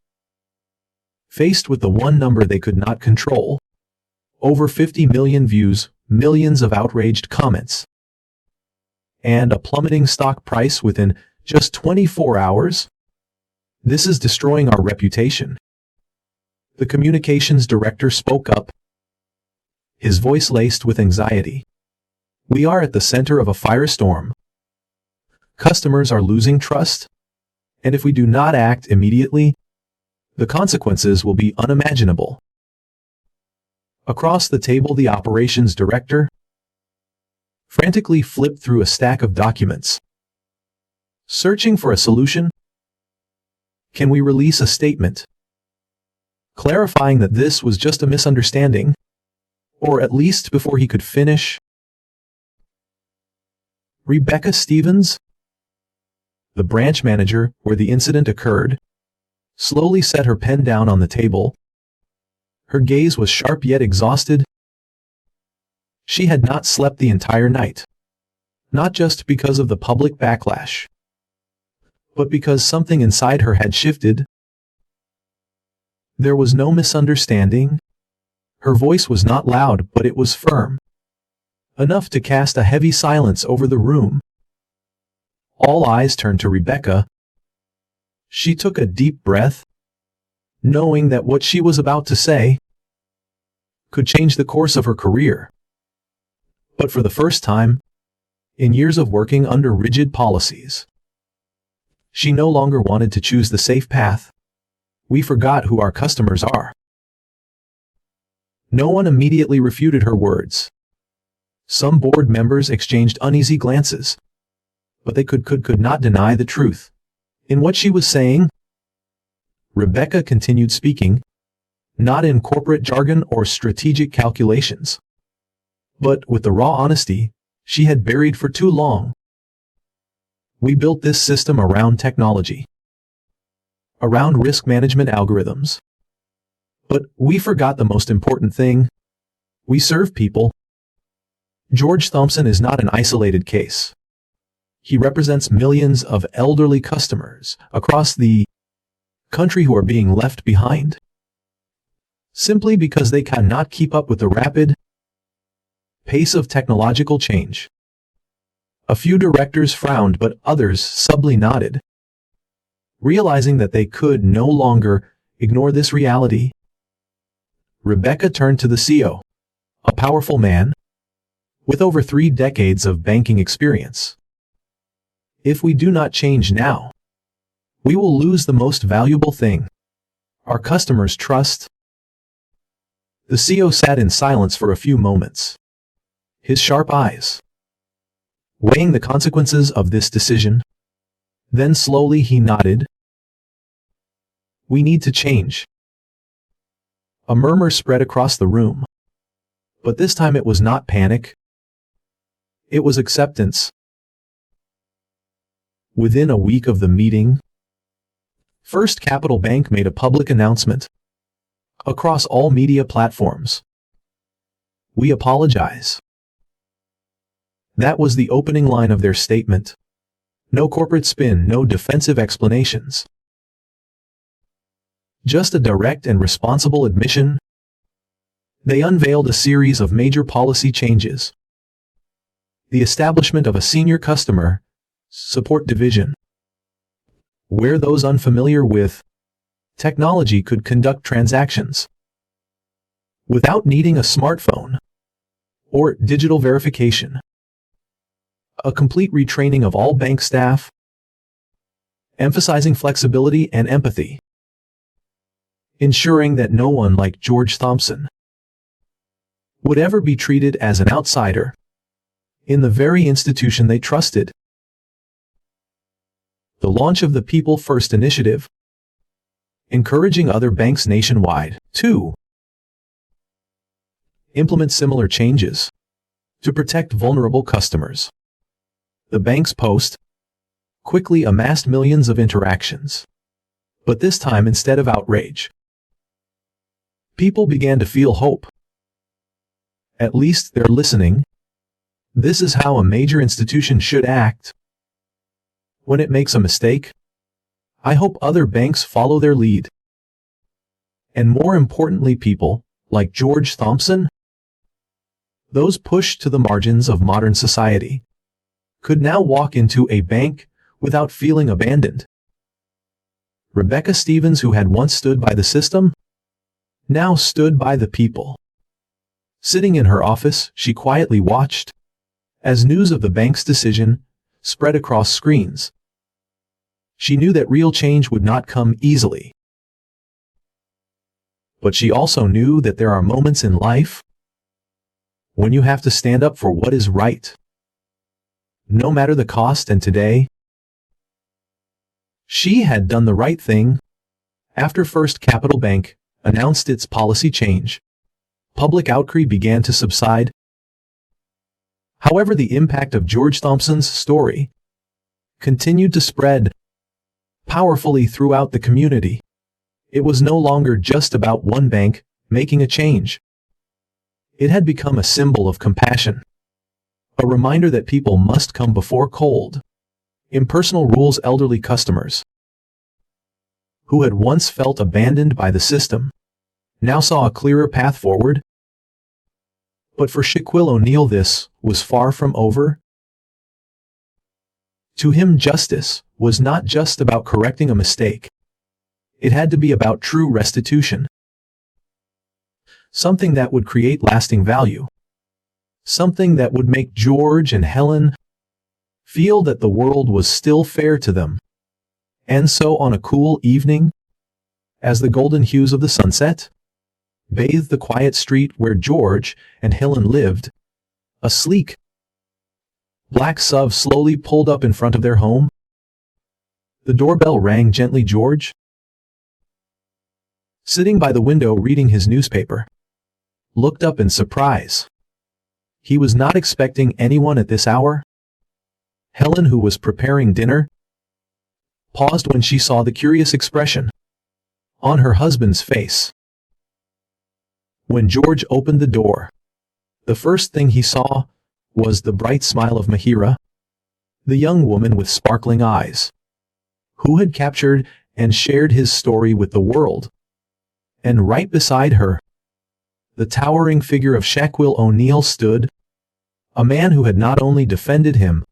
faced with the one number they could not control. Over 50 million views, millions of outraged comments, and a plummeting stock price within Just 24 hours? This is destroying our reputation. The communications director spoke up, his voice laced with anxiety. We are at the center of a firestorm. Customers are losing trust, and if we do not act immediately, the consequences will be unimaginable. Across the table, the operations director frantically flipped through a stack of documents, searching for a solution. Can we release a statement clarifying that this was just a misunderstanding? Or at least before he could finish, Rebecca Stevens, the branch manager where the incident occurred, slowly set her pen down on the table. Her gaze was sharp yet exhausted. She had not slept the entire night, not just because of the public backlash, but because something inside her had shifted. There was no misunderstanding. Her voice was not loud, but it was firm, enough to cast a heavy silence over the room. All eyes turned to Rebecca. She took a deep breath, knowing that what she was about to say could change the course of her career. But for the first time, in years of working under rigid policies, she no longer wanted to choose the safe path. We forgot who our customers are. No one immediately refuted her words. Some board members exchanged uneasy glances, but they could not deny the truth in what she was saying. Rebecca continued speaking, not in corporate jargon or strategic calculations, but with the raw honesty she had buried for too long. We built this system around technology, around risk management algorithms. But we forgot the most important thing. We serve people. George Thompson is not an isolated case. He represents millions of elderly customers across the country who are being left behind, simply because they cannot keep up with the rapid pace of technological change. A few directors frowned, but others subtly nodded, realizing that they could no longer ignore this reality. Rebecca turned to the CEO, a powerful man with over 3 decades of banking experience. If we do not change now, we will lose the most valuable thing, our customers' trust. The CEO sat in silence for a few moments, his sharp eyes weighing the consequences of this decision. Then slowly he nodded. We need to change. A murmur spread across the room, but this time it was not panic. It was acceptance. Within a week of the meeting, First Capital Bank made a public announcement across all media platforms. We apologize. That was the opening line of their statement. No corporate spin, no defensive explanations. Just a direct and responsible admission. They unveiled a series of major policy changes. The establishment of a senior customer support division, where those unfamiliar with technology could conduct transactions without needing a smartphone or digital verification. A complete retraining of all bank staff, emphasizing flexibility and empathy, ensuring that no one like George Thompson would ever be treated as an outsider in the very institution they trusted. The launch of the People First initiative, encouraging other banks nationwide to implement similar changes to protect vulnerable customers. The bank's post quickly amassed millions of interactions, but this time instead of outrage, people began to feel hope. At least they're listening. This is how a major institution should act. When it makes a mistake, I hope other banks follow their lead. And more importantly, people like George Thompson, those pushed to the margins of modern society, could now walk into a bank without feeling abandoned. Rebecca Stevens, who had once stood by the system, now stood by the people. Sitting in her office, she quietly watched as news of the bank's decision spread across screens. She knew that real change would not come easily. But she also knew that there are moments in life when you have to stand up for what is right, no matter the cost. And today, she had done the right thing. After First Capital Bank announced its policy change, public outcry began to subside. However, the impact of George Thompson's story continued to spread powerfully throughout the community. It was no longer just about one bank making a change. It had become a symbol of compassion, a reminder that people must come before cold, impersonal rules. Elderly customers who had once felt abandoned by the system now saw a clearer path forward. But for Shaquille O'Neal, this was far from over. To him, justice was not just about correcting a mistake. It had to be about true restitution. Something that would create lasting value. Something that would make George and Helen feel that the world was still fair to them. And so on a cool evening, as the golden hues of the sunset bathed the quiet street where George and Helen lived, a sleek black SUV slowly pulled up in front of their home. The doorbell rang gently. George, sitting by the window reading his newspaper, looked up in surprise. He was not expecting anyone at this hour. Helen, who was preparing dinner, paused when she saw the curious expression on her husband's face. When George opened the door, the first thing he saw was the bright smile of Mahira, the young woman with sparkling eyes, who had captured and shared his story with the world. And right beside her, the towering figure of Shaquille O'Neal stood, a man who had not only defended him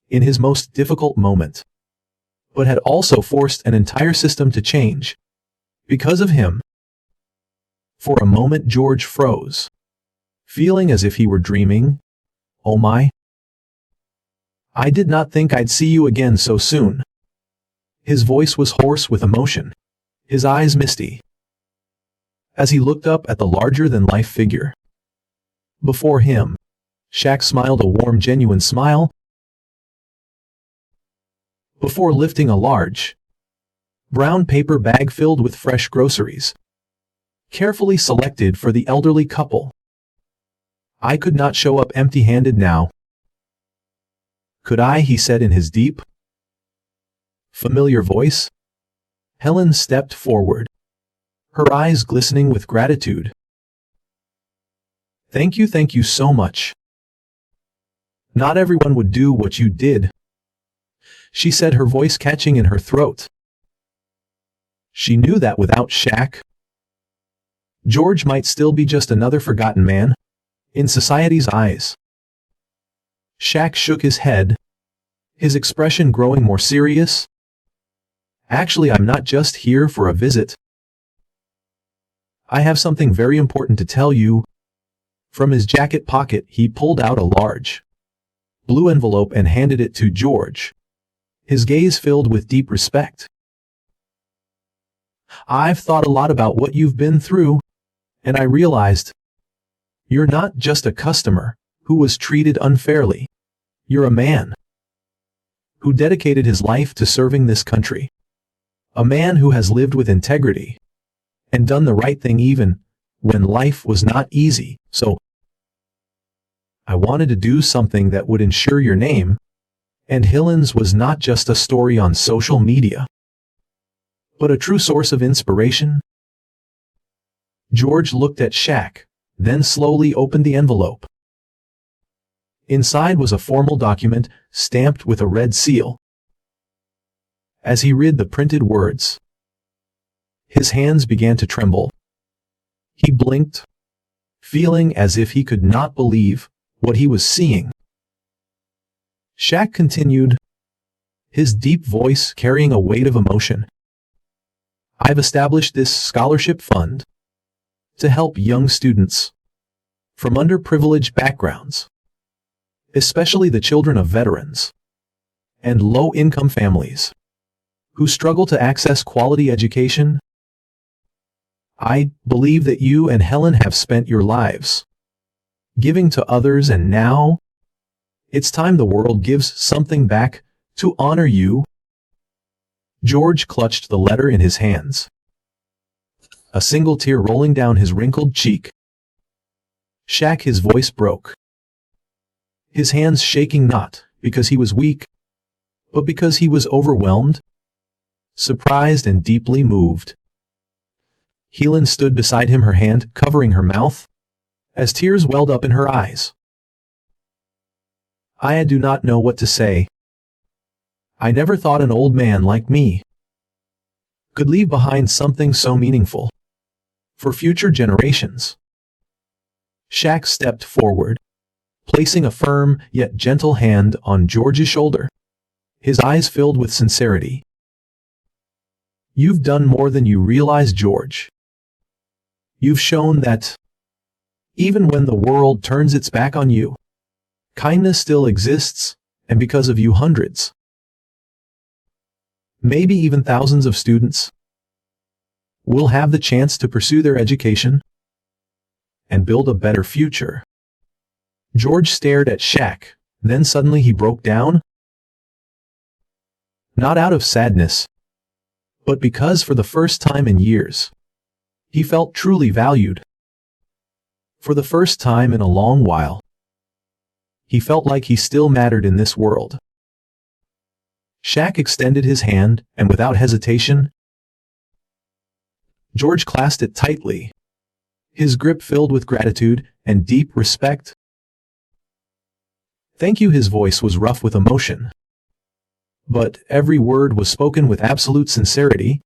in his most difficult moment, but had also forced an entire system to change because of him. For a moment George froze, feeling as if he were dreaming. "Oh my. I did not think I'd see you again so soon." His voice was hoarse with emotion, his eyes misty, as he looked up at the larger-than-life figure before him. Shaq smiled a warm, genuine smile before lifting a large brown paper bag filled with fresh groceries, carefully selected for the elderly couple. "I could not show up empty-handed now. Could I?" he said in his deep, familiar voice. Helen stepped forward, her eyes glistening with gratitude. Thank you so much. Not everyone would do what you did," she said, her voice catching in her throat. She knew that without Shaq, George might still be just another forgotten man in society's eyes. Shaq shook his head, his expression growing more serious. "Actually, I'm not just here for a visit. I have something very important to tell you." From his jacket pocket, he pulled out a large blue envelope and handed it to George, his gaze filled with deep respect. "I've thought a lot about what you've been through, and I realized you're not just a customer who was treated unfairly. You're a man who dedicated his life to serving this country. A man who has lived with integrity and done the right thing even when life was not easy. So I wanted to do something that would ensure your name and Helen's was not just a story on social media, but a true source of inspiration." George looked at Shaq, then slowly opened the envelope. Inside was a formal document, stamped with a red seal. As he read the printed words, his hands began to tremble. He blinked, feeling as if he could not believe what he was seeing. Shaq continued, his deep voice carrying a weight of emotion. "I've established this scholarship fund to help young students from underprivileged backgrounds, especially the children of veterans and low-income families who struggle to access quality education. I believe that you and Helen have spent your lives giving to others, and now it's time the world gives something back to honor you." George clutched the letter in his hands, a single tear rolling down his wrinkled cheek. "Shaq," his voice broke, his hands shaking not because he was weak, but because he was overwhelmed, surprised, and deeply moved. Helen stood beside him, her hand covering her mouth, as tears welled up in her eyes. "I do not know what to say. I never thought an old man like me could leave behind something so meaningful for future generations." Shaq stepped forward, placing a firm yet gentle hand on George's shoulder, his eyes filled with sincerity. "You've done more than you realize, George. You've shown that even when the world turns its back on you, kindness still exists, and because of you hundreds, maybe even thousands of students will have the chance to pursue their education and build a better future." George stared at Shaq, then suddenly he broke down. Not out of sadness, but because for the first time in years, he felt truly valued. For the first time in a long while, he felt like he still mattered in this world. Shaq extended his hand, and without hesitation, George clasped it tightly, his grip filled with gratitude and deep respect. "Thank you." His voice was rough with emotion, but every word was spoken with absolute sincerity.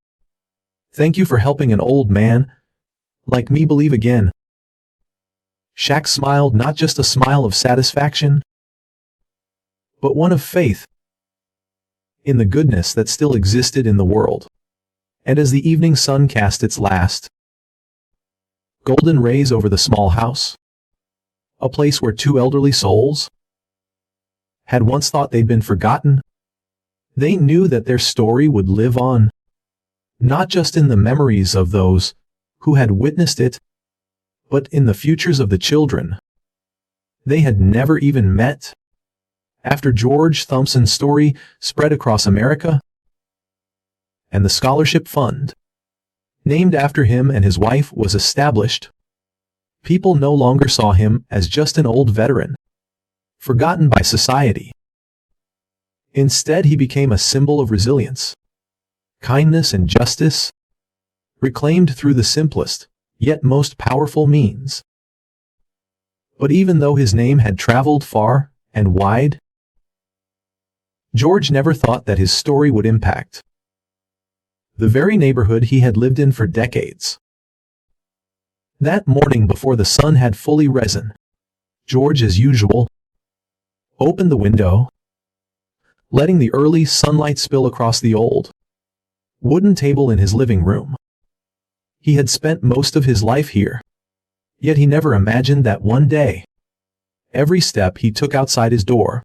"Thank you for helping an old man like me believe again." Shaq smiled, not just a smile of satisfaction, but one of faith in the goodness that still existed in the world. And as the evening sun cast its last golden rays over the small house, a place where two elderly souls had once thought they'd been forgotten, they knew that their story would live on, not just in the memories of those who had witnessed it, but in the futures of the children they had never even met. After George Thompson's story spread across America, and the scholarship fund named after him and his wife was established, people no longer saw him as just an old veteran, forgotten by society. Instead, he became a symbol of resilience, kindness, and justice, reclaimed through the simplest, yet most powerful means. But even though his name had traveled far and wide, George never thought that his story would impact the very neighborhood he had lived in for decades. That morning, before the sun had fully risen, George, as usual, opened the window, letting the early sunlight spill across the old wooden table in his living room. He had spent most of his life here, yet he never imagined that one day, every step he took outside his door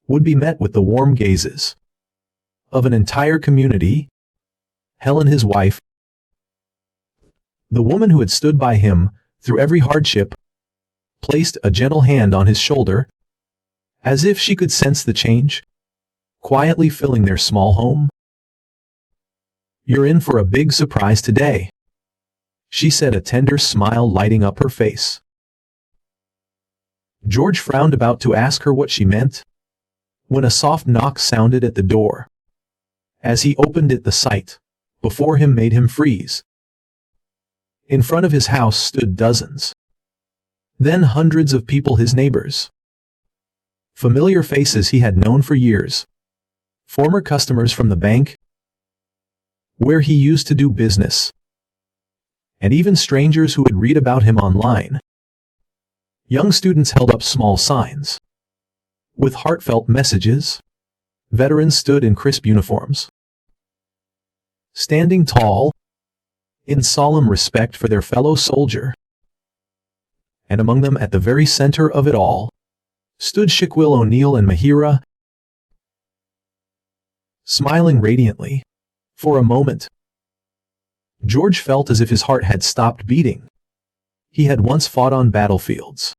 would be met with the warm gazes of an entire community. Helen, his wife, the woman who had stood by him through every hardship, placed a gentle hand on his shoulder, as if she could sense the change quietly filling their small home. "You're in for a big surprise today," she said, a tender smile lighting up her face. George frowned, about to ask her what she meant, when a soft knock sounded at the door. As he opened it, the sight before him made him freeze. In front of his house stood dozens, then hundreds of people, his neighbors. Familiar faces he had known for years, former customers from the bank where he used to do business, and even strangers who would read about him online. Young students held up small signs with heartfelt messages, Veterans stood in crisp uniforms, standing tall, in solemn respect for their fellow soldier. And among them, at the very center of it all, stood Shaquille O'Neal and Mahira, smiling radiantly. For a moment, George felt as if his heart had stopped beating. He had once fought on battlefields,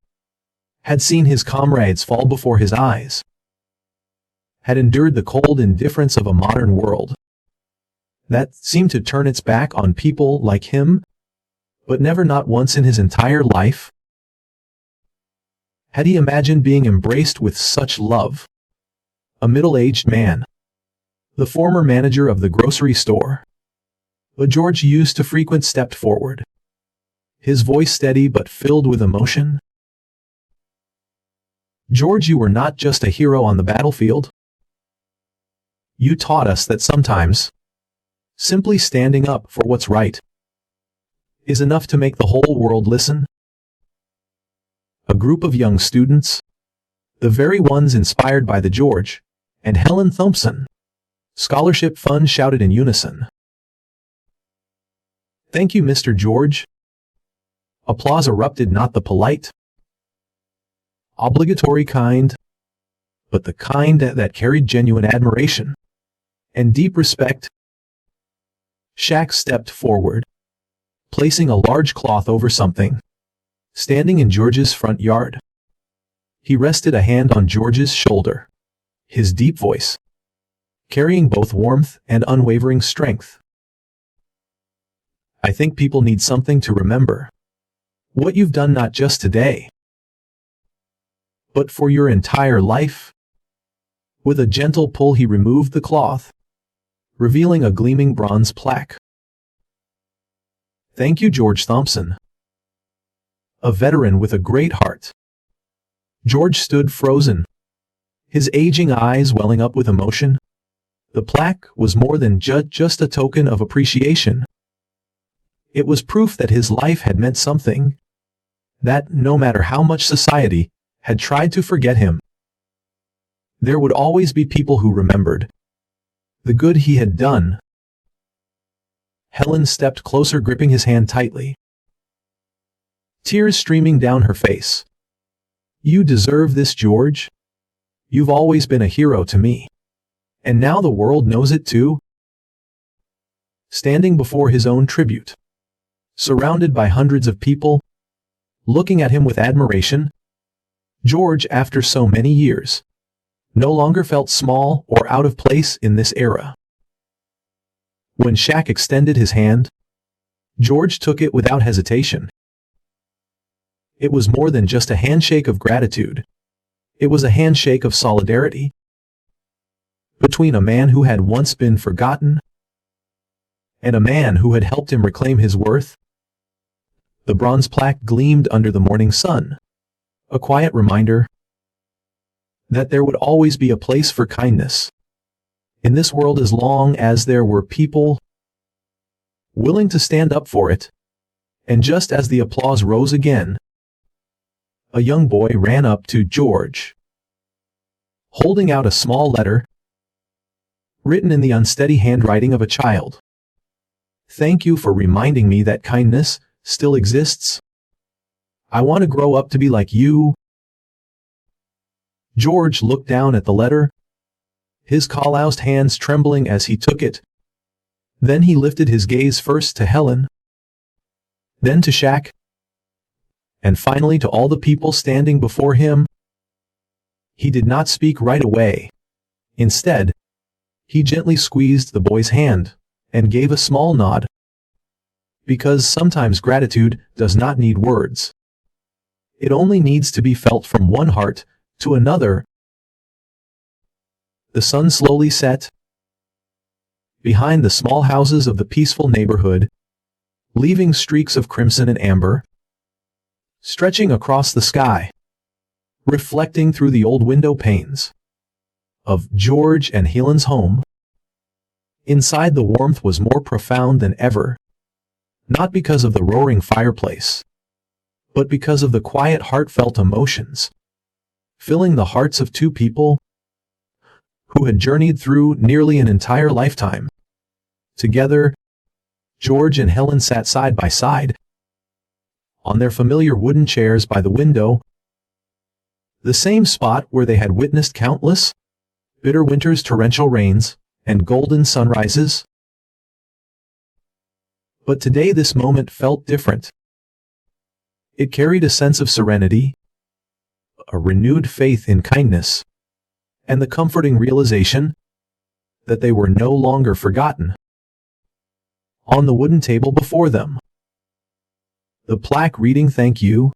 had seen his comrades fall before his eyes, had endured the cold indifference of a modern world that seemed to turn its back on people like him, but never, not once in his entire life, had he imagined being embraced with such love. A middle-aged man, the former manager of the grocery store George used to frequent, stepped forward, his voice steady but filled with emotion. "George, you were not just a hero on the battlefield. You taught us that sometimes simply standing up for what's right is enough to make the whole world listen." A group of young students, the very ones inspired by the George and Helen Thompson Scholarship Fund, shouted in unison, "Thank you, Mr. George." Applause erupted, not the polite, obligatory kind, but the kind that carried genuine admiration and deep respect. Shaq stepped forward, placing a large cloth over something standing in George's front yard. He rested a hand on George's shoulder, his deep voice carrying both warmth and unwavering strength. "I think people need something to remember what you've done, not just today, but for your entire life." With a gentle pull, he removed the cloth, revealing a gleaming bronze plaque. "Thank you, George Thompson, a veteran with a great heart." George stood frozen, his aging eyes welling up with emotion. The plaque was more than just a token of appreciation. It was proof that his life had meant something, that no matter how much society had tried to forget him, there would always be people who remembered the good he had done. Helen stepped closer, gripping his hand tightly, tears streaming down her face. "You deserve this, George. You've always been a hero to me. And now the world knows it too." Standing before his own tribute, surrounded by hundreds of people, looking at him with admiration, George, after so many years, no longer felt small or out of place in this era. When Shaq extended his hand, George took it without hesitation. It was more than just a handshake of gratitude. It was a handshake of solidarity between a man who had once been forgotten and a man who had helped him reclaim his worth. The bronze plaque gleamed under the morning sun, a quiet reminder that there would always be a place for kindness in this world as long as there were people willing to stand up for it. And just as the applause rose again, a young boy ran up to George, holding out a small letter written in the unsteady handwriting of a child. "Thank you for reminding me that kindness still exists. I want to grow up to be like you." George looked down at the letter, his calloused hands trembling as he took it. Then he lifted his gaze first to Helen, then to Shaq, and finally to all the people standing before him. He did not speak right away. Instead, he gently squeezed the boy's hand and gave a small nod. Because sometimes gratitude does not need words. It only needs to be felt from one heart to another. The sun slowly set behind the small houses of the peaceful neighborhood, leaving streaks of crimson and amber stretching across the sky, reflecting through the old window panes of George and Helen's home. Inside, the warmth was more profound than ever, not because of the roaring fireplace, but because of the quiet, heartfelt emotions filling the hearts of two people who had journeyed through nearly an entire lifetime. Together, George and Helen sat side by side, on their familiar wooden chairs by the window, the same spot where they had witnessed countless bitter winter's torrential rains and golden sunrises. But today this moment felt different. It carried a sense of serenity, a renewed faith in kindness, and the comforting realization that they were no longer forgotten. On the wooden table before them, the plaque reading "Thank you,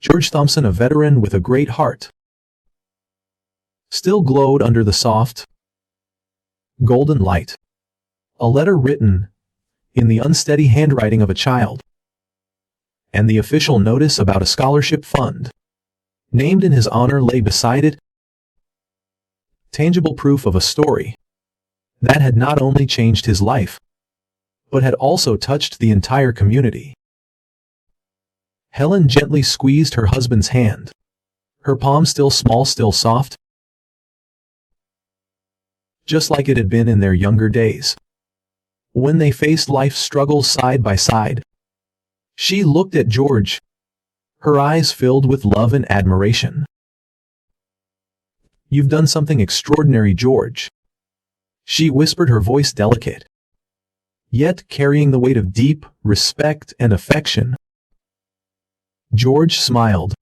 George Thompson, a veteran with a great heart," still glowed under the soft, golden light. A letter written in the unsteady handwriting of a child, and the official notice about a scholarship fund named in his honor lay beside it, tangible proof of a story that had not only changed his life, but had also touched the entire community. Helen gently squeezed her husband's hand, her palm still small, still soft, just like it had been in their younger days, when they faced life's struggles side by side. She looked at George, her eyes filled with love and admiration. "You've done something extraordinary, George," she whispered, her voice delicate, yet carrying the weight of deep respect and affection. George smiled,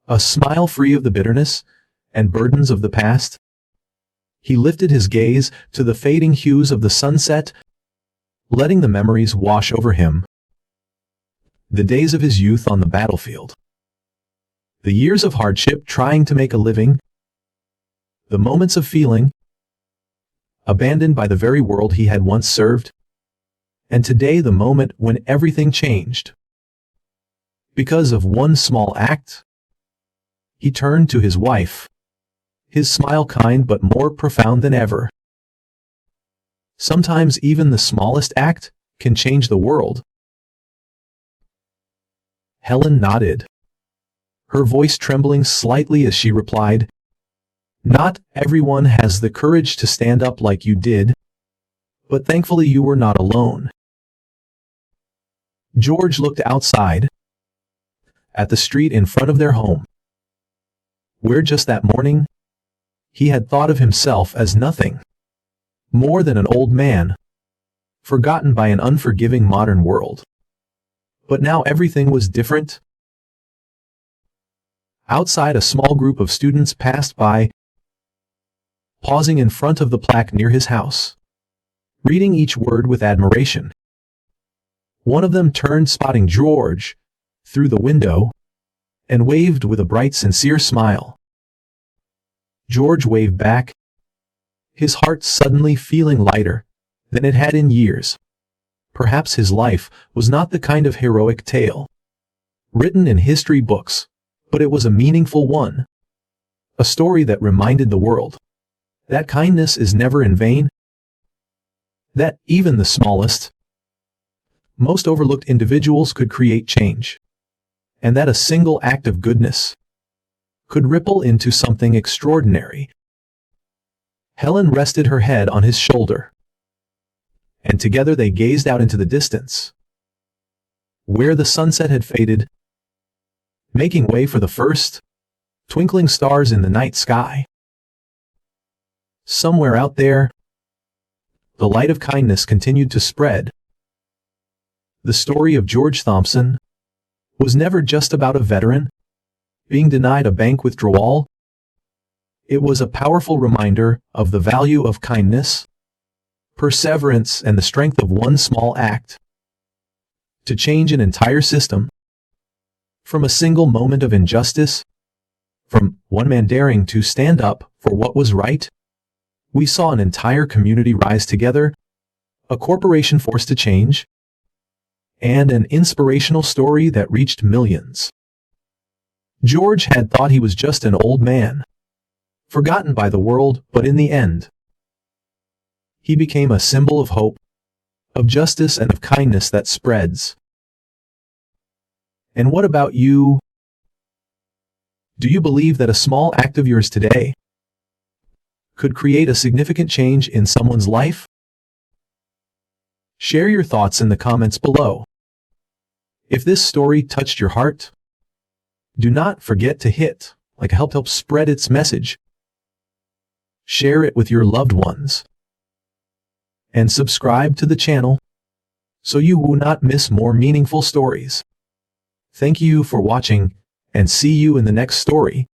a smile free of the bitterness and burdens of the past. He lifted his gaze to the fading hues of the sunset, letting the memories wash over him. The days of his youth on the battlefield, the years of hardship trying to make a living, the moments of feeling abandoned by the very world he had once served, and today the moment when everything changed. Because of one small act, he turned to his wife, his smile kind but more profound than ever. Sometimes even the smallest act can change the world. Helen nodded, her voice trembling slightly as she replied, "Not everyone has the courage to stand up like you did, but thankfully you were not alone." George looked outside, at the street in front of their home, where just that morning, he had thought of himself as nothing more than an old man, forgotten by an unforgiving modern world. But now everything was different. Outside, a small group of students passed by, pausing in front of the plaque near his house, reading each word with admiration. One of them turned, spotting George through the window, and waved with a bright, sincere smile. George waved back, his heart suddenly feeling lighter than it had in years. Perhaps his life was not the kind of heroic tale written in history books, but it was a meaningful one, a story that reminded the world that kindness is never in vain, that even the smallest, most overlooked individuals could create change, and that a single act of goodness could ripple into something extraordinary. Helen rested her head on his shoulder, and together they gazed out into the distance, where the sunset had faded, making way for the first twinkling stars in the night sky. Somewhere out there, the light of kindness continued to spread. The story of George Thompson was never just about a veteran being denied a bank withdrawal. It was a powerful reminder of the value of kindness, perseverance, and the strength of one small act to change an entire system. From a single moment of injustice, from one man daring to stand up for what was right, we saw an entire community rise together, a corporation forced to change, and an inspirational story that reached millions. George had thought he was just an old man, forgotten by the world, but in the end, he became a symbol of hope, of justice, and of kindness that spreads. And what about you? Do you believe that a small act of yours today could create a significant change in someone's life? Share your thoughts in the comments below. If this story touched your heart, do not forget to hit like to help spread its message. Share it with your loved ones. And subscribe to the channel so you will not miss more meaningful stories. Thank you for watching, and see you in the next story.